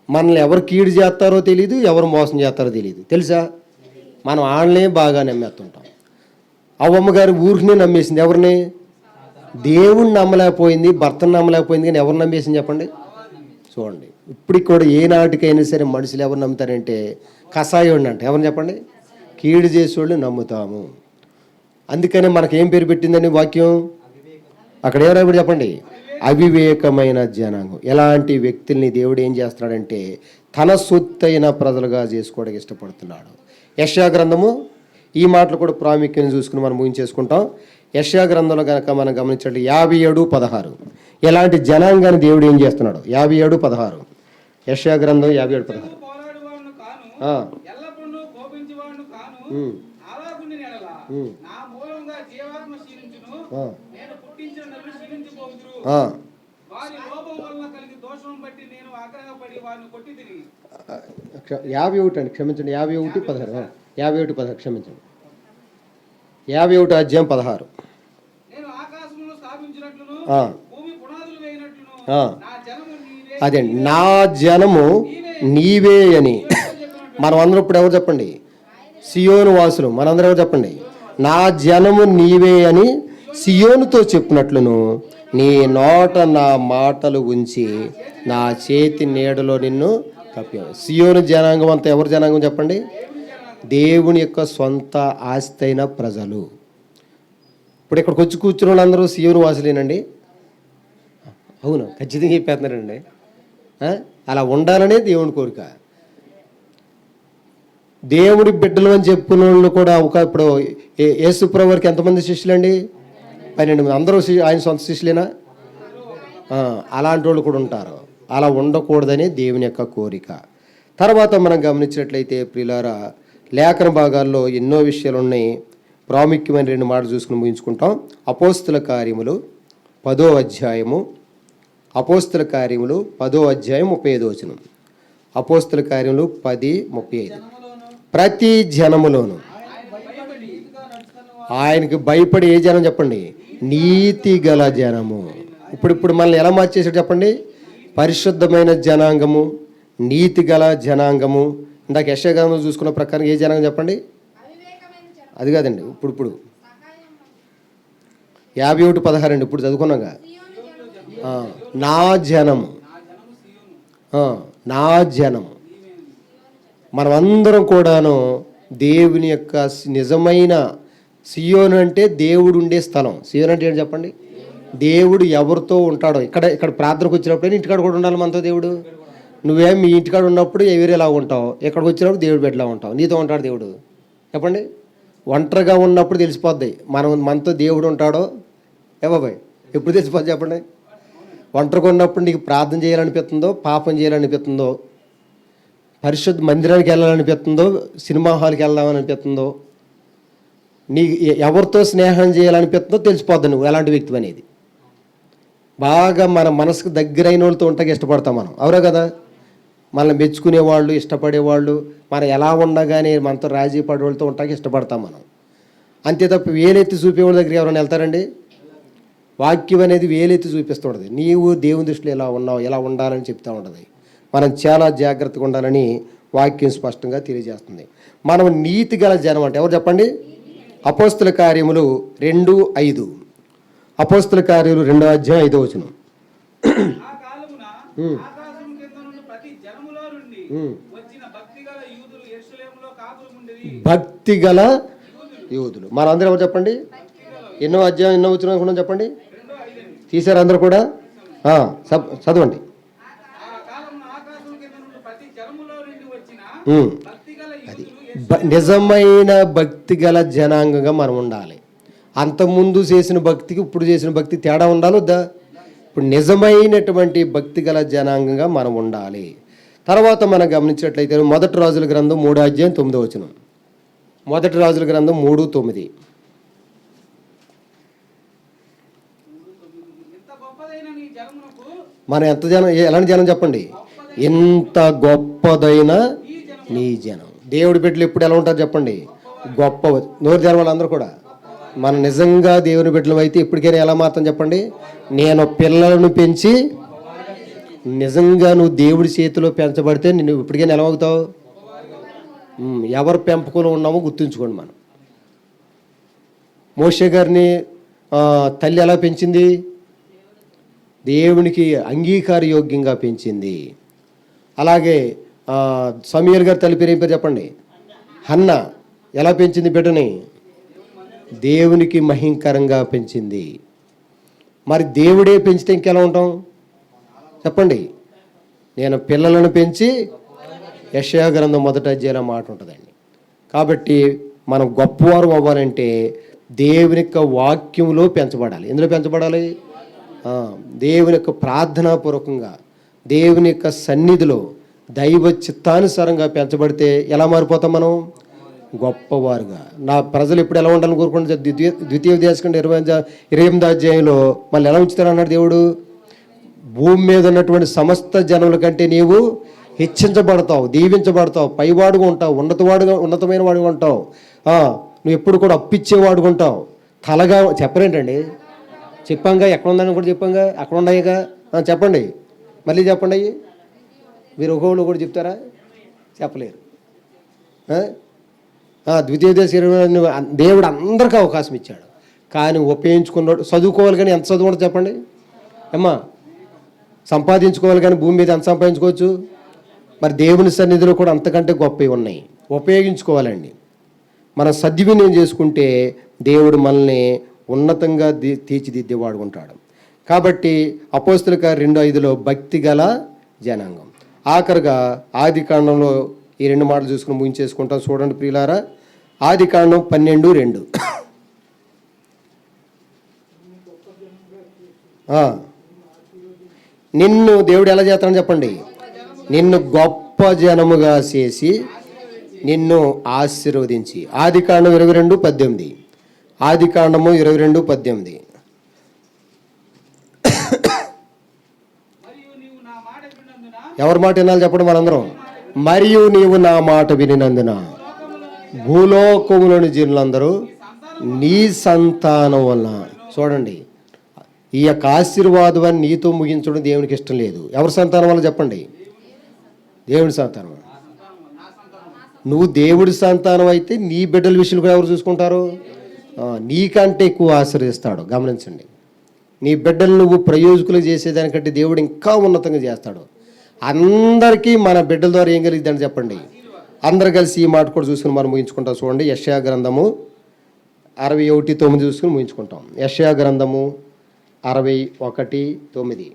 మనల్ని ఎవరు కీడు చేస్తారో తెలియదు, ఎవరు మోసం చేస్తారో తెలియదు. తెలుసా? మనం వాళ్ళనే బాగా నమ్మేస్తుంటాం. అవ్వమ్మ గారి ఊరిని నమ్మేసింది. ఎవరిని? దేవుణ్ణి నమ్మలేకపోయింది, భర్తను నమ్మలేకపోయింది. కానీ ఎవరు నమ్మేసింది చెప్పండి. చూడండి, ఇప్పటికి కూడా ఏ నాటికైనా సరే మనుషులు ఎవరు నమ్ముతారంటే కషాయోడిని అంట. ఎవరిని చెప్పండి? కీడు చేసేవాళ్ళు నమ్ముతాము. అందుకనే మనకేం పేరు పెట్టిందని వాక్యం అక్కడ ఎవరైనా చెప్పండి. అవివేకమైన జనాంగం. ఎలాంటి వ్యక్తుల్ని దేవుడు ఏం చేస్తున్నాడంటే తన సొత్తైన ప్రజలుగా చేసుకోవడానికి ఇష్టపడుతున్నాడు. యెషయా గ్రంథము ఈ మాటలు కూడా ప్రాముఖ్యం చూసుకుని మనం ఊహించేసుకుంటాం. యెషయా గ్రంథంలో కనుక మనం గమనించండి 57:16 ఎలాంటి జనాంగాన్ని దేవుడు ఏం చేస్తున్నాడు. 57:16 యెషయా గ్రంథం 57:16. పోరాడువాడును కాను, ఎల్లప్పుడూ కోపించువాడును కాను, అలాగుండిన యెడల నా మూలంగా జీవాత్మ క్షీణించును, నేను పుట్టించిన నన్ను క్షమించిపోదురు. ఆ, వారి లోపం వలన కలిగి దోషం బట్టి నేను ఆగ్రహపడి వారిని కొట్టి తిరిగి 51 అండి, క్షమించండి. 51:16. 51:16 క్షమించండి. 51 అధ్యాయం 16. నేను ఆకాశమును స్థాపించినట్లును ఆ, భూమి పునాదులు వేయినట్లును ఆ. నా జనము నీవే అదే నా జనము నీవే అని మనం అందరం ఇప్పుడు ఎవరు చెప్పండి? సియోను వాసులు మనందరం ఎవరు చెప్పండి? నా జనము నీవే అని సియోనుతో చెప్పినట్లును నీ నోట నా మాటలు ఉంచి నా చేతి నీడలో నిన్ను కప్పాను. సియోను జనాంగం అంతా ఎవరు జనాంగం చెప్పండి? దేవుని యొక్క సొంత ఆస్తి అయిన ప్రజలు. ఇప్పుడు ఇక్కడికి వచ్చి కూర్చున్న వాళ్ళందరూ సియోను వాసులేనండి? అవును, ఖచ్చితంగా చెప్పేస్తున్నారండి. అలా ఉండాలనే దేవుని కోరిక. దేవుడి బిడ్డలు అని చెప్పుకున్న వాళ్ళు కూడా ఇప్పుడు యేసుప్రభువుకి ఎంతమంది శిష్యులండి? 12 మంది. అందరూ ఆయన సొంత శిష్యులేనా? అలాంటి వాళ్ళు కూడా ఉంటారు. అలా ఉండకూడదని దేవుని యొక్క కోరిక. తర్వాత మనం గమనించినట్లయితే ప్రియులారా, లేఖన భాగాల్లో ఎన్నో విషయాలు ఉన్నాయి. ప్రాముఖ్యమైన 2 మాటలు చూసుకుని ముగించుకుంటాం. అపోస్తుల కార్యములు 10వ అధ్యాయము. అపోస్తుల కార్యములు 10వ అధ్యాయం 35వ వచనం. అపోస్తుల కార్యములు 10:35. ప్రతి జనములోను ఆయనకి భయపడి ఏ జనం చెప్పండి? నీతి గల జనము. ఇప్పుడు మనల్ని ఎలా మార్చేసాడు చెప్పండి? పరిశుద్ధమైన జనాంగము, నీతి గల జనాంగము. ఇందాక యెషయా గ్రంథంలో చూసుకున్న ప్రకారం ఏ జనాంగం చెప్పండి? అది కాదండి, ఇప్పుడు 51:16 అండి, ఇప్పుడు చదువుకున్నాగా. నా జనము, నా జనము. మనమందరం కూడాను దేవుని యొక్క నిజమైన సియోను అంటే దేవుడు ఉండే స్థలం. సియోను అంటే ఏంటి చెప్పండి? దేవుడు ఎవరితో ఉంటాడో. ఇక్కడ ప్రార్థనకు వచ్చినప్పుడు ఇంటికాడ కూడా ఉండాలి మనతో దేవుడు. నువ్వేం మీ ఇంటికాడ ఉన్నప్పుడు వేరేలా ఉంటావు, ఇక్కడికి వచ్చినప్పుడు దేవుడు బిడ్డలా ఉంటావు. నీతో ఉంటాడు దేవుడు చెప్పండి. ఒంటరిగా ఉన్నప్పుడు తెలిసిపోద్ది మనతో దేవుడు ఉంటాడో బాబాయ్, ఎప్పుడు తెలిసిపోద్ది చెప్పండి? ఒంటరిగా ఉన్నప్పుడు నీకు ప్రార్థన చేయాలనిపిస్తుందో, పాపం చేయాలనిపిస్తుందో, పరిశుద్ధ మందిరానికి వెళ్ళాలనిపిస్తుందో, సినిమా హాల్కి వెళ్దామనిపిస్తుందో, నీ ఎవరితో స్నేహం చేయాలనిపిస్తుందో తెలిసిపోద్ది నువ్వు ఎలాంటి వ్యక్తి అనేది. బాగా మన మనసుకు దగ్గరైన వాళ్ళతో ఉంటాకి ఇష్టపడతాం మనం, అవునా కదా? మనల్ని మెచ్చుకునేవాళ్ళు, ఇష్టపడేవాళ్ళు, మనం ఎలా ఉండగానే మనతో రాజీ పడే వాళ్ళతో ఉంటాకి ఇష్టపడతాం మనం. అంతే తప్ప వేలెత్తి చూపేవాళ్ళ దగ్గరికి ఎవరైనా వెళ్తారండి? వాక్యం అనేది వేలెత్తి చూపిస్తుంటుంది. నీవు దేవుని దృష్టిలో ఎలా ఉన్నావు, ఎలా ఉండాలని చెప్తూ ఉంటుంది. మనం చాలా జాగ్రత్తగా ఉండాలని వాక్యం స్పష్టంగా తెలియజేస్తుంది. మనం నీతి గల జనం అంటే ఎవరు చెప్పండి? అపోస్తుల కార్యములు 2:5. అపోస్తుల కార్యములు 2వ అధ్యాయం 5వ వచనం. ఆ కాలమున ఆకాశము కింద నుండి ప్రతి జనములో నుండి వచ్చిన భక్తిగల యూదులు యెరూషలేములో కాపురముండిరి. భక్తిగల యూదులు మనందరూ ఎవరు చెప్పండి? ఎన్నో అధ్యాయం ఎన్నో వచనం అనుకున్నాం చెప్పండి? తీశారు అందరూ కూడా? చదవండి. అది నిజమైన భక్తి గల జనాంగంగా మనం ఉండాలి. అంతకుముందు చేసిన భక్తికి ఇప్పుడు చేసిన భక్తి తేడా ఉండాలి వద్దా? ఇప్పుడు నిజమైనటువంటి భక్తి గల జనాంగంగా మనం ఉండాలి. తర్వాత మనం గమనించినట్లయితే 1 రాజుల గ్రంథం 3వ అధ్యాయం 9వ వచనం. 1 రాజుల గ్రంథం 3:9. మనం ఎంత జనం, ఎలాంటి జనం చెప్పండి? ఎంత గొప్పదైన నీ జనం. దేవుడి బిడ్డలు ఎప్పుడు ఎలా ఉంటారు చెప్పండి? గొప్ప. నోరు జనం వాళ్ళందరూ కూడా మనం నిజంగా దేవుని బిడ్డలు అయితే ఎప్పటికైనా ఎలా మాత్రం చెప్పండి? నేను పిల్లలను పెంచి, నిజంగా నువ్వు దేవుడి చేతిలో పెంచబడితే నువ్వు ఇప్పటికైనా ఎలా అవుతావు? ఎవరు పెంపకంలో ఉన్నామో గుర్తుంచుకోండి. మనం మోషే గారిని తల్లి ఎలా పెంచింది? దేవునికి అంగీకార యోగ్యంగా పెంచింది. అలాగే సమూయేలు గారి తల్లి పేరు ఏం పేరు చెప్పండి? హన్న. ఎలా పెంచింది బిడ్డని? దేవునికి మహింకరంగా పెంచింది. మరి దేవుడే పెంచితే ఇంకెలా ఉంటాం చెప్పండి? నేను పిల్లలను పెంచి, యెషయా గ్రంథం 1వ అధ్యాయం మాట ఉంటుందండి. కాబట్టి మనం గొప్పవారు అవ్వాలంటే దేవుని యొక్క వాక్యంలో పెంచబడాలి. ఎందులో పెంచబడాలి? దేవుని యొక్క ప్రార్థనాపూర్వకంగా, దేవుని యొక్క సన్నిధిలో దైవ చిత్తానుసారంగా పెంచబడితే ఎలా మారిపోతాం మనం? గొప్పవారుగా. నా ప్రజలు ఎప్పుడు ఎలా ఉండాలని కోరుకుంటే ద్వితీయోపదేశకాండం 28వ అధ్యాయంలో మళ్ళీ ఎలా ఉంచుతారు అన్నాడు దేవుడు. భూమి మీద ఉన్నటువంటి సమస్త జనముల కంటే నీవు హెచ్చించబడతావు, దీవించబడతావు, పైవాడుగా ఉంటావు, ఉన్నతమైన వాడుగా ఉంటావు. నువ్వు ఎప్పుడు కూడా అప్పిచ్చేవాడుగా ఉంటావు. తలగా చెప్పరేంటండి, చెప్పాంగా, ఎక్కడ ఉందని కూడా చెప్పాంగా, అక్కడ ఉన్నాయిగా. చెప్పండి, మళ్ళీ చెప్పండి. అయ్యి మీరు ఒక్కొక్కరు కూడా చెప్తారా? చెప్పలేరు. ద్వితీయోపదేశం దేవుడు అందరికీ అవకాశం ఇచ్చాడు, కానీ ఉపయోగించుకున్నాడు. చదువుకోవాలి కానీ ఎంత చదువు ఉండదు చెప్పండి అమ్మా. సంపాదించుకోవాలి కానీ భూమి మీద ఎంత సంపాదించుకోవచ్చు? మరి దేవుని సన్నిధిలో కూడా అంతకంటే గొప్పవి ఉన్నాయి. ఉపయోగించుకోవాలండి. మనం సద్వినియోగం చేసుకుంటే దేవుడు మనల్ని ఉన్నతంగా తీర్చిదిద్దేవాడు ఉంటాడు. కాబట్టి అపోస్తలుల కార్యం 2:5 భక్తి గల జనాంగం. ఆఖరుగా ఆదికాండంలో ఈ 2 మాటలు చూసుకుని ముగించేసుకుంటాం. చూడండి ప్రియులారా, ఆదికాండం 12:2. నిన్ను దేవుడు ఎలా చేస్తాడని చెప్పండి. నిన్ను గొప్ప జనముగా చేసి నిన్ను ఆశీర్వదించి. ఆదికాండం 22:18. ఆదికాండము 22:18. ఎవరి మాట వినాలి చెప్పండి మనందరం. మరియు నీవు నా మాట వినినందున భూలోకములోని జీనులందరూ నీ సంతానం వలన. చూడండి, ఈ యొక్క ఆశీర్వాదాన్ని నీతో ముగించడం దేవునికి ఇష్టం లేదు. ఎవరి సంతానం వల్ల చెప్పండి? దేవుడి సంతానం. నువ్వు దేవుడి సంతానం అయితే నీ బిడ్డల విషయంలో కూడా ఎవరు చూసుకుంటారు? నీకంటే ఎక్కువ ఆశీర్వదిస్తాడు. గమనించండి, నీ బిడ్డలు నువ్వు ప్రయోజకులు చేసేదానికంటే దేవుడు ఇంకా ఉన్నతంగా చేస్తాడు. అందరికీ మన బిడ్డల ద్వారా ఏం కలిగిద్దని చెప్పండి. అందరు కలిసి ఈ మాట కూడా చూసుకుని మనం ముగించుకుంటాం. చూడండి, యెషయా గ్రంథము 61:9 చూసుకుని ముగించుకుంటాం. యెషయా గ్రంథము 61:9.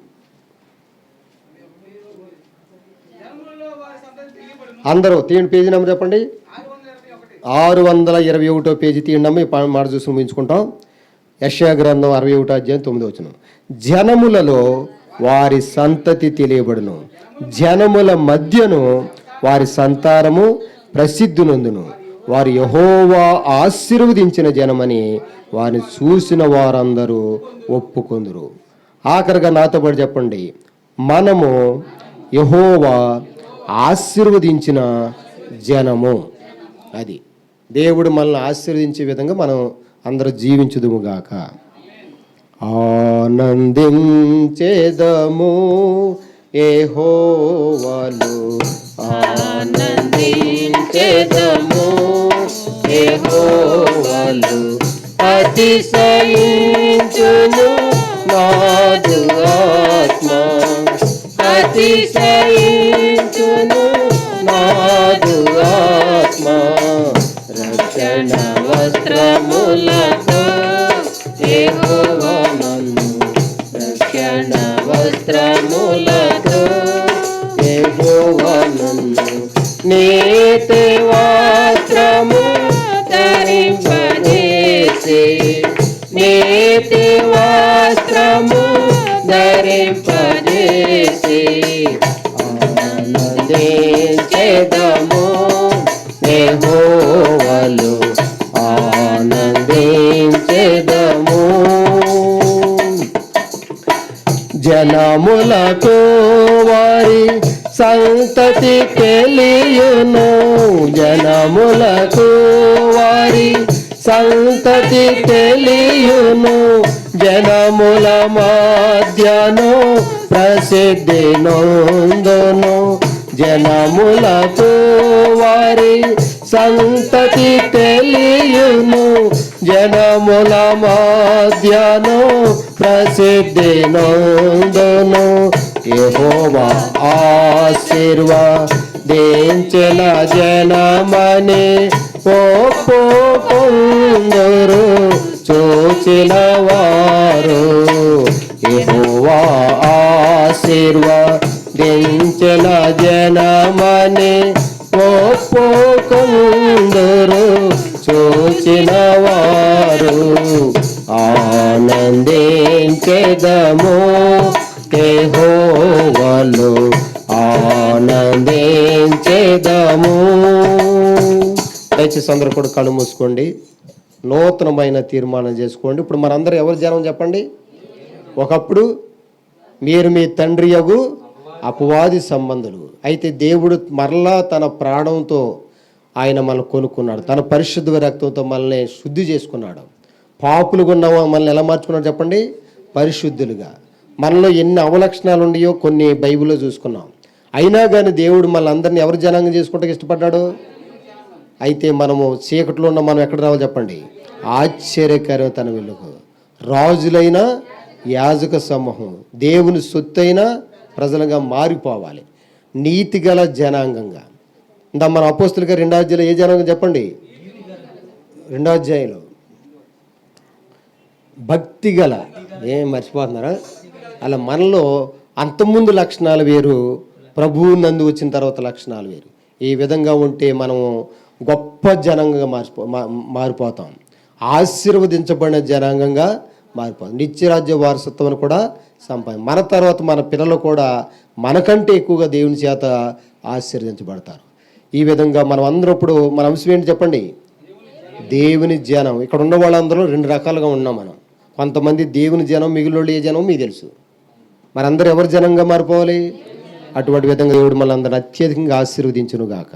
అందరూ తీయండి, పేజీ నెంబర్ చెప్పండి. 621 పేజీ తీయండి. ఈ మాట చూసుకుని ముగించుకుంటాం. యెషయా గ్రంథం 61:9. జనములలో వారి సంతతి తెలియబడును, జనముల మధ్యను వారి సంతానము ప్రసిద్ధి నొందును. వారు యెహోవా ఆశీర్వదించిన జనమని వారిని చూసిన వారందరూ ఒప్పుకొందురు. ఆఖరిగా నాతో పాటు చెప్పండి, మనము యెహోవా ఆశీర్వదించిన జనము. అది దేవుడు మనల్ని ఆశీర్వదించే విధంగా మనం అందరూ జీవించుదుముగాక. ఆనందించేదము యెహోవాలో, ఆనందించేదము యెహోవాలో, అతిశయించును నాదు ఆత్మ, అతిశయించును నాదు ఆత్మ. రక్షణ వస్త్రములతో యెహోవా నన్ను, రక్షణ వస్త్రములతో యెహోవా నన్ను, నీతి వస్త్రము ధరింపజేసి, నీతి వస్త్రము ధరింపజేసి, ఆనందించెదము యెహోవాలో, ఆనందించెదము. జనములకు వారి సంతతి తెలియును, జనములకు వారి సంతతి తెలియును, జనముల మధ్యను ప్రసిద్ధి నొందును, జనములకు వారి సంతతి తెలియును, జనముల మధ్యను ప్రసిద్ధి నొందును. యెహోవా ఆశీర్వదించిన జనమని ఒప్పుకొందురు చూచిన వారు. యెహోవా ఆశీర్వదించిన జనమని ఒప్పుకొందురు చూచిన వారు. ఆనందించెదము యెహోవాలో, ఆనందించెదము. దయచేసి అందరూ కూడా కళ్ళు మూసుకోండి, నూతనమైన తీర్మానం చేసుకోండి. ఇప్పుడు మనందరూ ఎవరి జనం చెప్పండి? ఒకప్పుడు మీరు మీ తండ్రి యగు అపవాది సంబంధులు. అయితే దేవుడు మరలా తన ప్రాణంతో ఆయన మనల్ని కొనుక్కున్నాడు, తన పరిశుద్ధ రక్తంతో మనల్ని శుద్ధి చేసుకున్నాడు. పాపులుగా ఉన్న మనల్ని ఎలా మార్చుకున్నాడు చెప్పండి? పరిశుద్ధులుగా. మనలో ఎన్ని అవలక్షణాలు ఉన్నాయో కొన్ని బైబిల్లో చూసుకున్నాం. అయినా కానీ దేవుడు మనల్ని అందరినీ ఎవరి జనాంగం చేసుకుంటే ఇష్టపడ్డాడు? అయితే మనము చీకట్లో ఉన్న మనం ఎక్కడ రావాలి చెప్పండి? ఆశ్చర్యకరం తన వెలుగు, రాజులైన యాజక సమూహం, దేవుని సొత్తైన ప్రజలుగా మారిపోవాలి, నీతిగల జనాంగంగా. ఇందా మన అపోస్తులుగా 2వ అధ్యాయంలో ఏ జనాంగం చెప్పండి? 2వ అధ్యాయంలో భక్తి గల, ఏం మర్చిపోతున్నారా? అలా మనలో అంతకుముందు లక్షణాలు వేరు, ప్రభువు నందు వచ్చిన తర్వాత లక్షణాలు వేరు. ఈ విధంగా ఉంటే మనము గొప్ప జనాంగంగా మారిపోతాం, ఆశీర్వదించబడిన జనాంగంగా మారిపోతాం, నిత్యరాజ్య వారసత్వం కూడా మన తర్వాత మన పిల్లలు కూడా మనకంటే ఎక్కువగా దేవుని చేత ఆశీర్వదించబడతారు. ఈ విధంగా మనం అందరూ ఇప్పుడు మన అంశం ఏంటి చెప్పండి? దేవుని జనం. ఇక్కడ ఉన్న వాళ్ళందరూ 2 రకాలుగా ఉన్నాం మనం. కొంతమంది దేవుని జనం, మిగిలిన ఏ జనం మీకు తెలుసు. మనందరూ ఎవరి జనంగా మారిపోవాలి? అటువంటి విధంగా దేవుడు మనందరూ అత్యధికంగా ఆశీర్వదించును గాక.